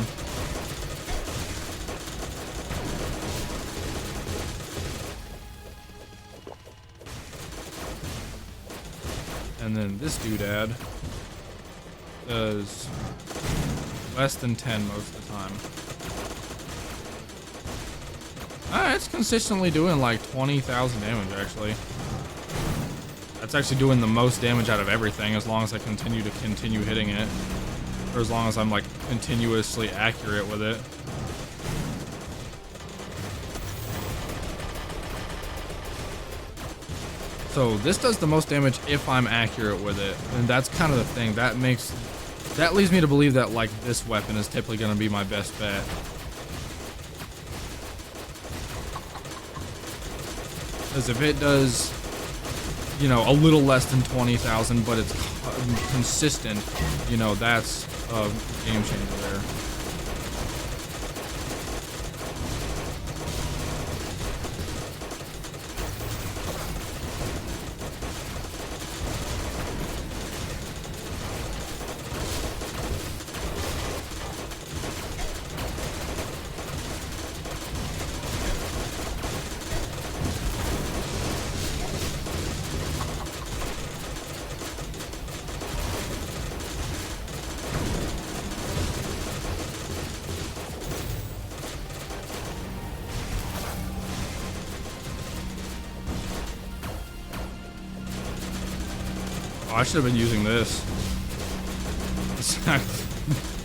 And then this doodad does less than 10 most of the time. It's consistently doing like 20,000 damage, actually. That's actually doing the most damage out of everything, as long as I continue hitting it. Or as long as I'm like continuously accurate with it. So this does the most damage if I'm accurate with it. And that's kind of the thing. That leads me to believe that like this weapon is typically going to be my best bet. Because if it does, you know, a little less than 20,000, but it's consistent, you know, that's a game changer there. Oh, I should have been using this.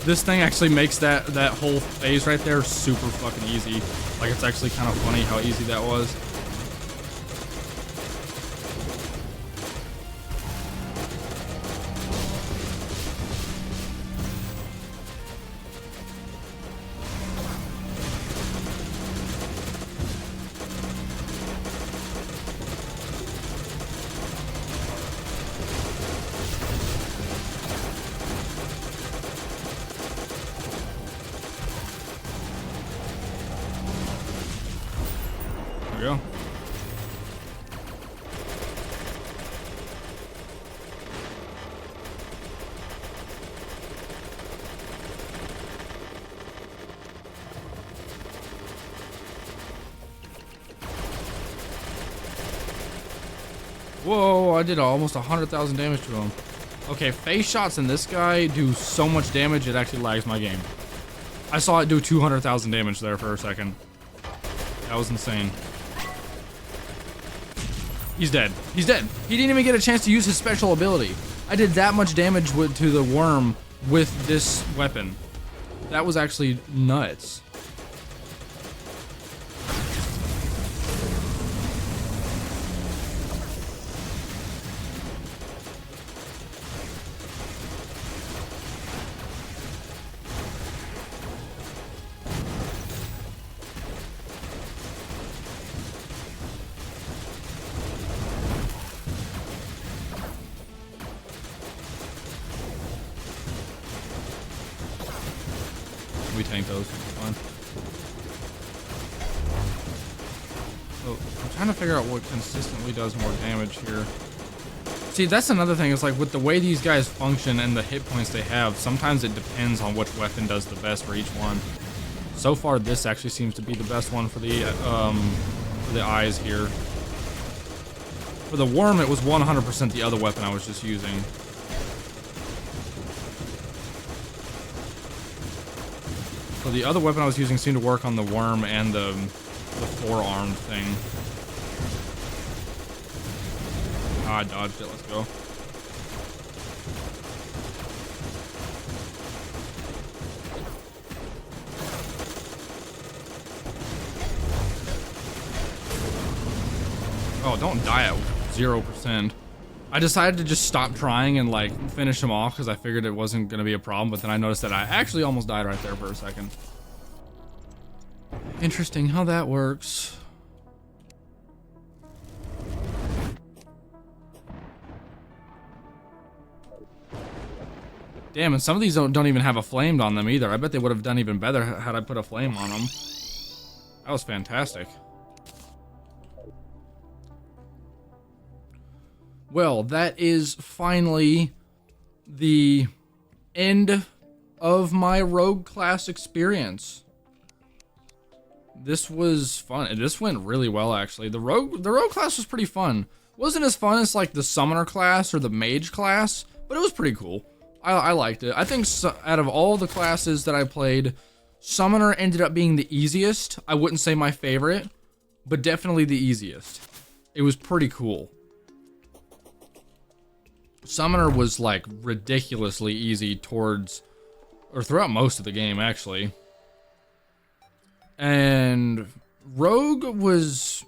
This thing actually makes that whole phase right there super fucking easy. Like, it's actually kind of funny how easy that was. There we go. Whoa, I did almost 100,000 damage to him. Okay, face shots in this guy do so much damage, it actually lags my game. I saw it do 200,000 damage there for a second. That was insane. He's dead. He's dead. He didn't even get a chance to use his special ability. I did that much damage to the worm with this weapon. That was actually nuts. We tank those. Fine. So I'm trying to figure out what consistently does more damage here. See, that's another thing. Is like with the way these guys function and the hit points they have, sometimes it depends on which weapon does the best for each one. So far, this actually seems to be the best one for the eyes here. For the worm, it was 100% the other weapon I was just using. So the other weapon I was using seemed to work on the worm and the four-armed thing. Ah, I dodged it. Let's go. Oh, don't die at 0%. I decided to just stop trying and like finish him off because I figured it wasn't going to be a problem, but then I noticed that I actually almost died right there for a second. Interesting how that works. Damn, and some of these don't even have a flame on them either. I bet they would have done even better had I put a flame on them. That was fantastic. Well, that is finally the end of my rogue class experience. This was fun. This went really well, actually. The rogue class was pretty fun. Wasn't as fun as like the summoner class or the mage class, but it was pretty cool. I liked it. I think out of all the classes that I played, summoner ended up being the easiest. I wouldn't say my favorite, but definitely the easiest. It was pretty cool. Summoner was like ridiculously easy throughout most of the game, actually. And Rogue was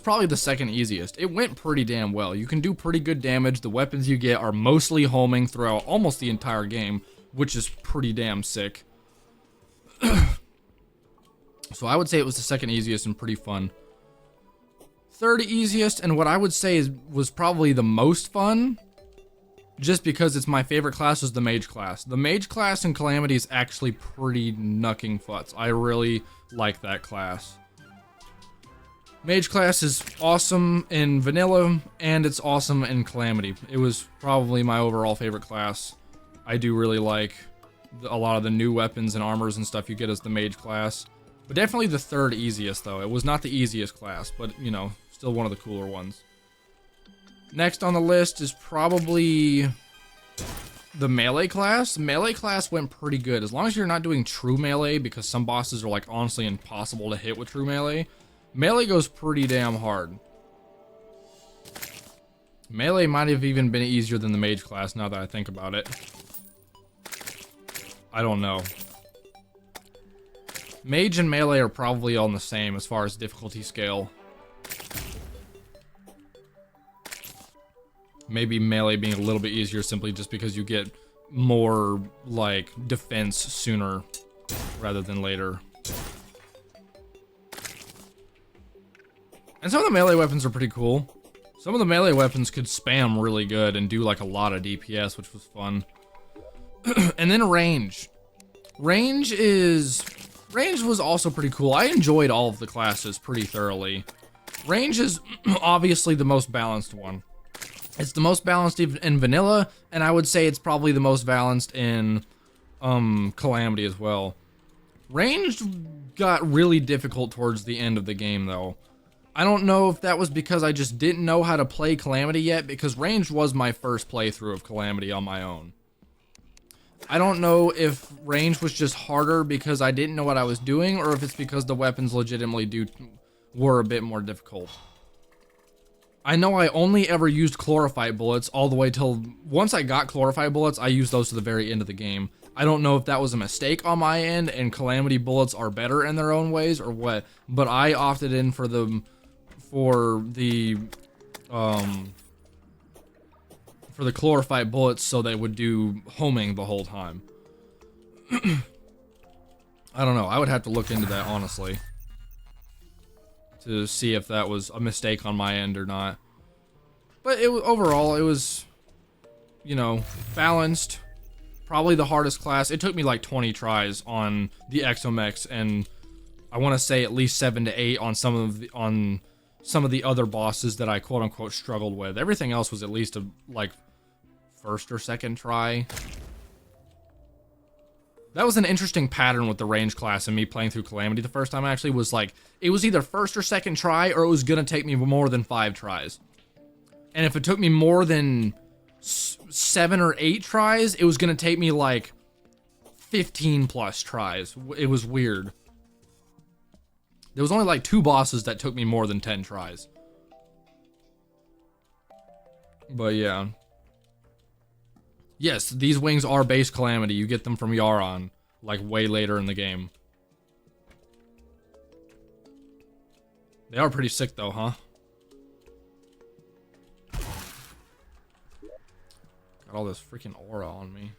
probably the second easiest. It went pretty damn well. You can do pretty good damage. The weapons you get are mostly homing throughout almost the entire game, which is pretty damn sick. So I would say it was the second easiest and pretty fun. Third easiest, and what I would say was probably the most fun, just because it's my favorite class, is the mage class. The mage class in Calamity is actually pretty knucking futz. I really like that class. Mage class is awesome in vanilla, and it's awesome in Calamity. It was probably my overall favorite class. I do really like a lot of the new weapons and armors and stuff you get as the mage class. But definitely the third easiest, though. It was not the easiest class, but, you know, still one of the cooler ones. Next on the list is probably the melee class. Melee class went pretty good. As long as you're not doing true melee, because some bosses are, like, honestly impossible to hit with true melee. Melee goes pretty damn hard. Melee might have even been easier than the mage class, now that I think about it. I don't know. Mage and melee are probably on the same as far as difficulty scale. Maybe melee being a little bit easier simply just because you get more, like, defense sooner rather than later. And some of the melee weapons are pretty cool. Some of the melee weapons could spam really good and do, like, a lot of DPS, which was fun. And then range. Range was also pretty cool. I enjoyed all of the classes pretty thoroughly. Range is obviously the most balanced one. It's the most balanced in vanilla, and I would say it's probably the most balanced in Calamity as well. Range got really difficult towards the end of the game, though. I don't know if that was because I just didn't know how to play Calamity yet, because Range was my first playthrough of Calamity on my own. I don't know if Range was just harder because I didn't know what I was doing, or if it's because the weapons legitimately were a bit more difficult. I know I only ever used chlorophyte bullets all the way till... Once I got chlorophyte bullets, I used those to the very end of the game. I don't know if that was a mistake on my end, and Calamity bullets are better in their own ways, or what. But I opted in for the chlorophyte bullets so they would do homing the whole time. I don't know. I would have to look into that, honestly, to see if that was a mistake on my end or not. But overall, it was, you know, balanced. probably the hardest class. It took me like 20 tries on the Exomex, and I want to say at least 7 to 8 on some of the other bosses that I quote unquote struggled with. Everything else was at least a like first or second try. That was an interesting pattern with the range class and me playing through Calamity the first time actually, was like, it was either first or second try, or it was gonna take me more than 5 tries. And if it took me more than 7 or 8 tries, it was gonna take me like 15 plus tries. It was weird. There was only like 2 bosses that took me more than 10 tries. But yeah. Yes, these wings are base Calamity. You get them from Yaron, like way later in the game. They are pretty sick though, huh? Got all this freaking aura on me.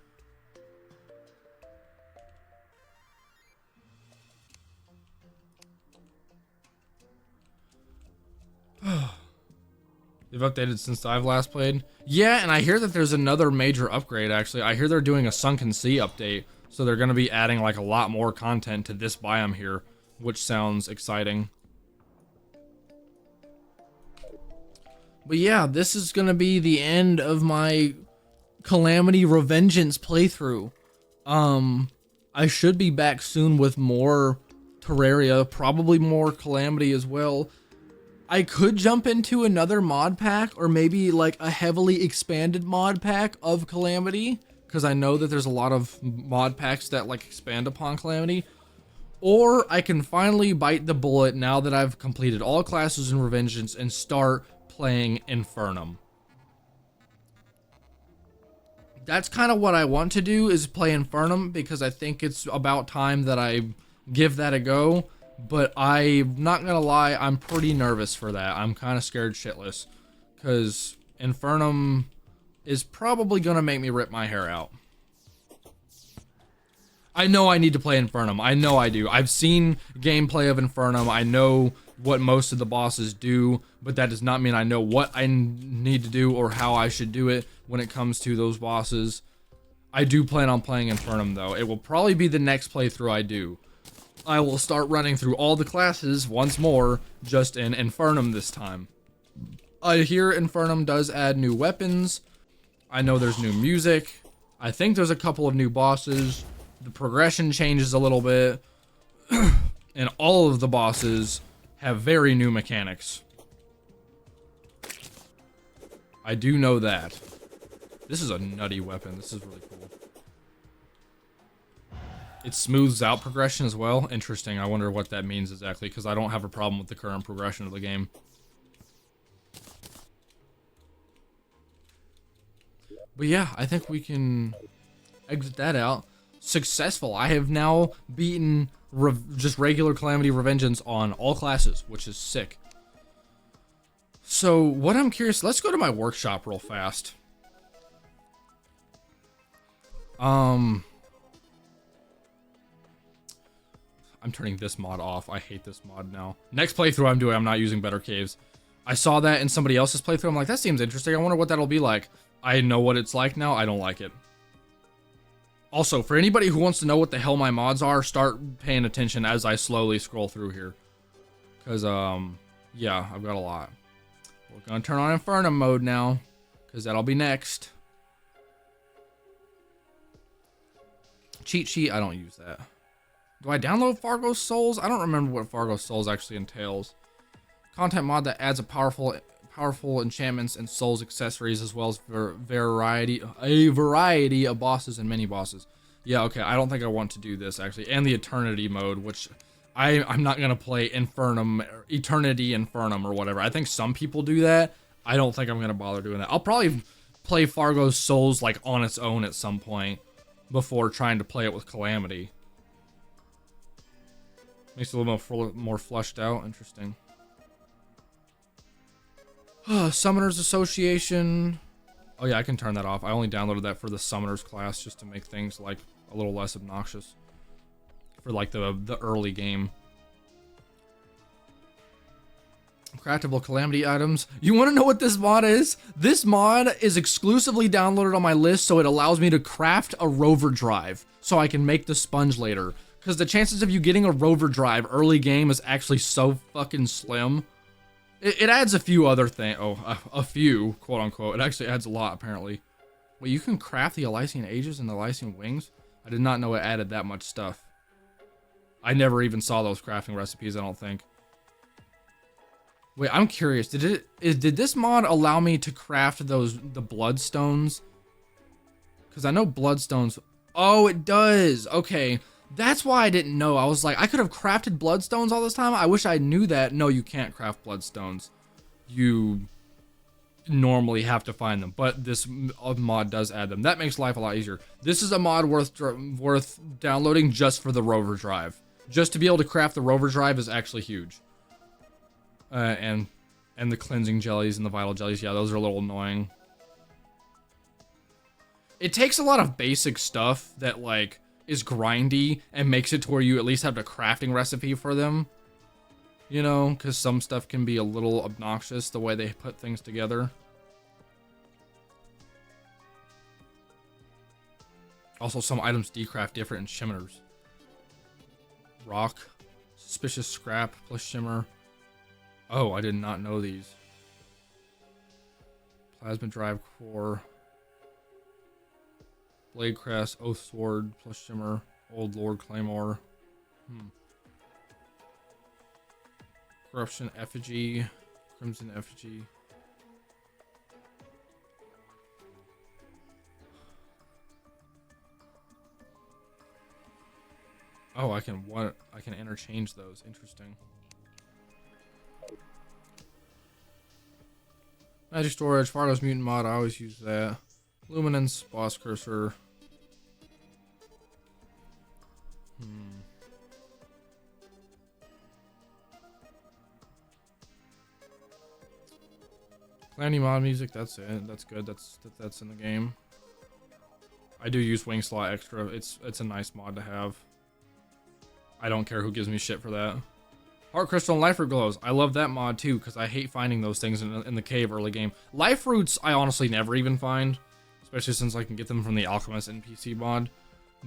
They've updated since I've last played. Yeah, and I hear that there's another major upgrade, actually. I hear they're doing a Sunken Sea update, so they're going to be adding, like, a lot more content to this biome here, which sounds exciting. But yeah, this is going to be the end of my Calamity Revengeance playthrough. I should be back soon with more Terraria, probably more Calamity as well. I could jump into another mod pack, or maybe like a heavily expanded mod pack of Calamity, because I know that there's a lot of mod packs that like expand upon Calamity. Or I can finally bite the bullet now that I've completed all classes in Revengeance and start playing Infernum. That's kind of what I want to do, is play Infernum, because I think it's about time that I give that a go. But I'm not gonna lie, I'm pretty nervous for that. I'm kind of scared shitless, because Infernum is probably gonna make me rip my hair out. I know I need to play Infernum. I know I do. I've seen gameplay of Infernum. I know what most of the bosses do, but that does not mean I know what I need to do or how I should do it when it comes to those bosses. I do plan on playing Infernum though. It will probably be the next playthrough I do. I will start running through all the classes once more, just in Infernum this time. I hear Infernum does add new weapons. I know there's new music. I think there's a couple of new bosses. The progression changes a little bit. And all of the bosses have very new mechanics. I do know that. This is a nutty weapon. This is really cool. It smooths out progression as well. Interesting. I wonder what that means exactly, because I don't have a problem with the current progression of the game. But yeah, I think we can exit that out. Successful. I have now beaten just regular Calamity Revengeance on all classes, which is sick. So what I'm curious, let's go to my workshop real fast. I'm turning this mod off. I hate this mod now. Next playthrough I'm not using Better Caves. I saw that in somebody else's playthrough. I'm like, that seems interesting. I wonder what that'll be like. I know what it's like now. I don't like it. Also, for anybody who wants to know what the hell my mods are, start paying attention as I slowly scroll through here. Because, yeah, I've got a lot. We're going to turn on Infernum mode now, because that'll be next. Cheat sheet, I don't use that. Do I download Fargo's Souls? I don't remember what Fargo's Souls actually entails. Content mod that adds a powerful enchantments and souls accessories, as well as a variety of bosses and mini bosses. Yeah, okay, I don't think I want to do this actually. And the Eternity mode, which I'm not gonna play Infernum, Eternity Infernum or whatever. I think some people do that. I don't think I'm gonna bother doing that. I'll probably play Fargo's Souls like on its own at some point before trying to play it with Calamity. Makes it a little more fleshed out. Interesting. Summoners Association. Oh yeah, I can turn that off. I only downloaded that for the Summoners class just to make things like a little less obnoxious for like the early game. Craftable Calamity items. You want to know what this mod is? This mod is exclusively downloaded on my list, so it allows me to craft a rover drive so I can make the sponge later. Because the chances of you getting a rover drive early game is actually so fucking slim. It adds a few other things. Oh, a few, quote unquote. It actually adds a lot, apparently. Wait, you can craft the Elysian Aegis and the Elysian Wings? I did not know it added that much stuff. I never even saw those crafting recipes, I don't think. Wait, I'm curious. Did this mod allow me to craft the bloodstones? Because I know bloodstones. Oh, it does. Okay, that's why I didn't know. I was like, I could have crafted bloodstones all this time. I wish I knew that. No, you can't craft bloodstones. You normally have to find them, but this mod does add them. That makes life a lot easier. This is a mod worth downloading just for the rover drive. Just to be able to craft the rover drive is actually huge. And the cleansing jellies and the vital jellies, yeah, those are a little annoying. It takes a lot of basic stuff that, like, is grindy and makes it to where you at least have a crafting recipe for them. You know, because some stuff can be a little obnoxious the way they put things together. Also, some items decraft different in shimmers. Rock, suspicious scrap plus shimmer. Oh, I did not know these. Plasma drive core. Blade crest, oath sword plus shimmer. Old Lord Claymore. Corruption effigy. Crimson effigy. Oh, I can interchange those. Interesting. Magic storage, Fargo's mutant mod, I always use that. Luminance, boss cursor. Calamity mod music, that's it. That's good. That's in the game. I do use wing slot extra. It's a nice mod to have. I don't care who gives me shit for that. Heart Crystal and Life Root Glows. I love that mod too, because I hate finding those things in the cave early game. Life Roots I honestly never even find, especially since I can get them from the Alchemist NPC mod.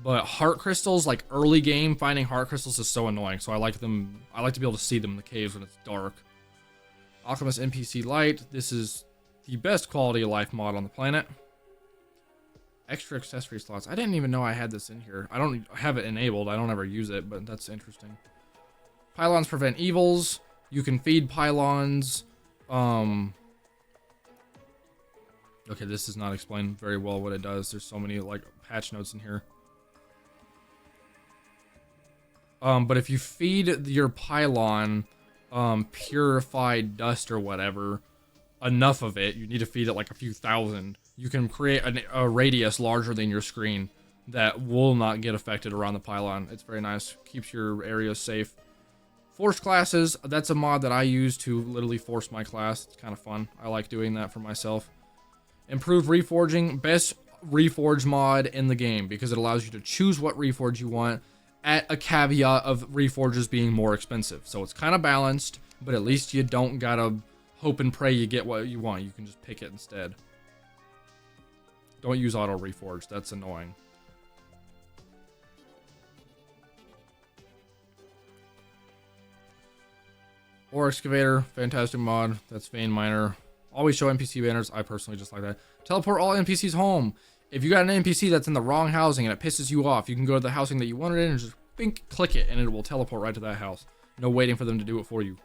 But Heart Crystals, like early game, finding Heart Crystals is so annoying, so I like them. I like to be able to see them in the caves when it's dark. Alchemist NPC Light. This is the best quality of life mod on the planet. Extra accessory slots. I didn't even know I had this in here. I don't have it enabled. I don't ever use it, but that's interesting. Pylons prevent evils. You can feed pylons. Okay, this does not explain very well what it does. There's so many like patch notes in here. But if you feed your pylon purified dust or whatever, enough of it, you need to feed it like a few thousand, you can create a radius larger than your screen that will not get affected around the pylon. It's very nice. Keeps your area safe. Force classes, that's a mod that I use to literally force my class. It's kind of fun. I like doing that for myself. Improved reforging, best reforge mod in the game because it allows you to choose what reforge you want at a caveat of reforges being more expensive. So it's kind of balanced, but at least you don't gotta hope and pray you get what you want. You can just pick it instead. Don't use auto reforge, that's annoying. Ore Excavator, fantastic mod. That's Vein Miner. Always show NPC banners. I personally just like that. Teleport all NPCs home. If you got an NPC that's in the wrong housing and it pisses you off, you can go to the housing that you wanted in and just bink, click it, and it will teleport right to that house. No waiting for them to do it for you.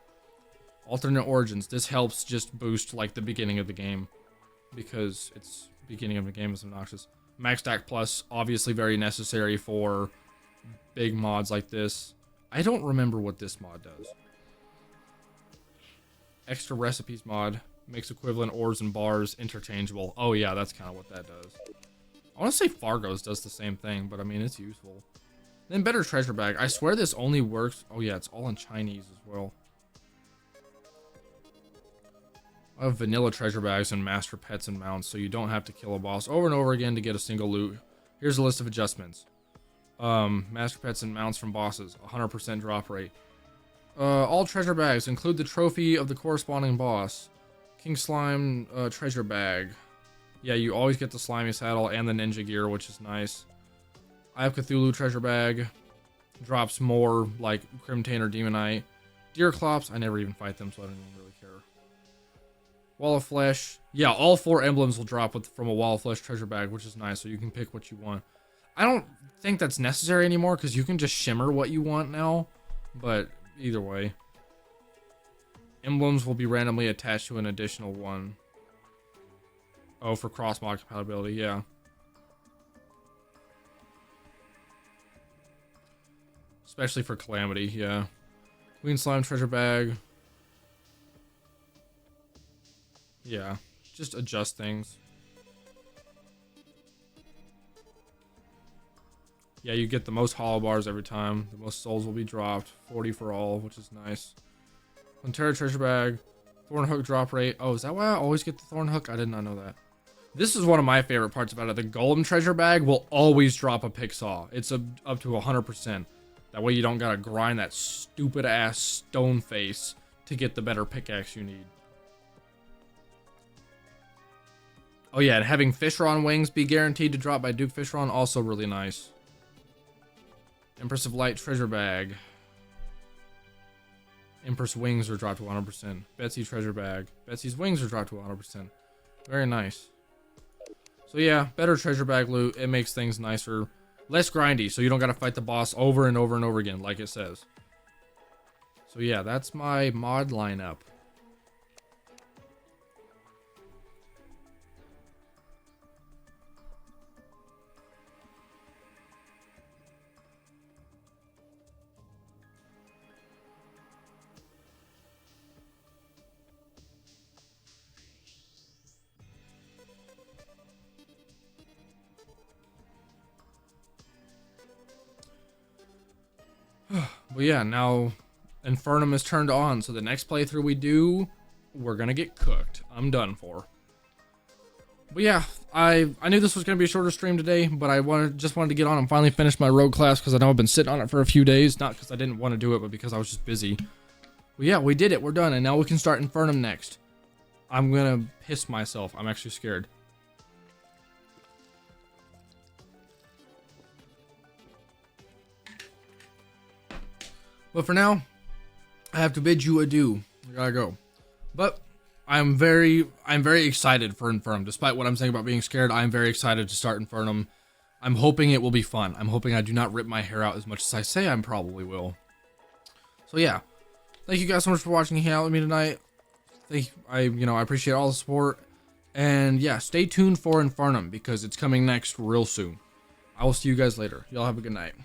Alternate origins. This helps just boost like the beginning of the game because it's beginning of the game is obnoxious. Max Stack Plus, obviously very necessary for big mods like this. I don't remember what this mod does. Extra recipes mod makes equivalent ores and bars interchangeable. Oh yeah, that's kind of what that does. I want to say Fargo's does the same thing, but I mean, it's useful. Then better treasure bag. I swear this only works. Oh yeah, it's all in Chinese as well. I have vanilla treasure bags and master pets and mounts, so you don't have to kill a boss over and over again to get a single loot. Here's a list of adjustments. Master pets and mounts from bosses, 100% drop rate. All treasure bags include the trophy of the corresponding boss. King Slime treasure bag. Yeah, you always get the slimy saddle and the ninja gear, which is nice. I have Cthulhu treasure bag. Drops more like Crimtane or Demonite. Deer Clops, I never even fight them, so I don't even really care. Wall of Flesh. Yeah, all 4 emblems will drop from a Wall of Flesh treasure bag, which is nice, so you can pick what you want. I don't think that's necessary anymore, because you can just shimmer what you want now. But either way. Emblems will be randomly attached to an additional one. Oh, for cross-mod compatibility, yeah. Especially for Calamity, yeah. Queen Slime treasure bag. Yeah, just adjust things. Yeah, you get the most hollow bars every time. The most souls will be dropped. 40 for all, which is nice. Terraria treasure bag. Thorn hook drop rate. Oh, is that why I always get the thorn hook? I did not know that. This is one of my favorite parts about it. The golem treasure bag will always drop a pick saw. It's up to 100%. That way you don't gotta grind that stupid ass stone face to get the better pickaxe you need. Oh yeah, and having Fishron wings be guaranteed to drop by Duke Fishron, also really nice. Empress of Light treasure bag. Empress wings are dropped to 100%. Betsy treasure bag. Betsy's wings are dropped to 100%. Very nice. So yeah, better treasure bag loot. It makes things nicer. Less grindy, so you don't gotta fight the boss over and over and over again, like it says. So yeah, that's my mod lineup. But yeah, now Infernum is turned on, so the next playthrough we do, we're gonna get cooked. I'm done for. But yeah, I knew this was gonna be a shorter stream today, but I just wanted to get on and finally finish my rogue class because I know I've been sitting on it for a few days. Not because I didn't want to do it, but because I was just busy. But yeah, we did it. We're done, and now we can start Infernum next. I'm gonna piss myself. I'm actually scared. But for now, I have to bid you adieu. I gotta go. But I'm very excited for Infernum. Despite what I'm saying about being scared, I'm very excited to start Infernum. I'm hoping it will be fun. I'm hoping I do not rip my hair out as much as I say I probably will. So yeah, thank you guys so much for watching and hanging out with me tonight. I appreciate all the support. And yeah, stay tuned for Infernum because it's coming next real soon. I will see you guys later. Y'all have a good night.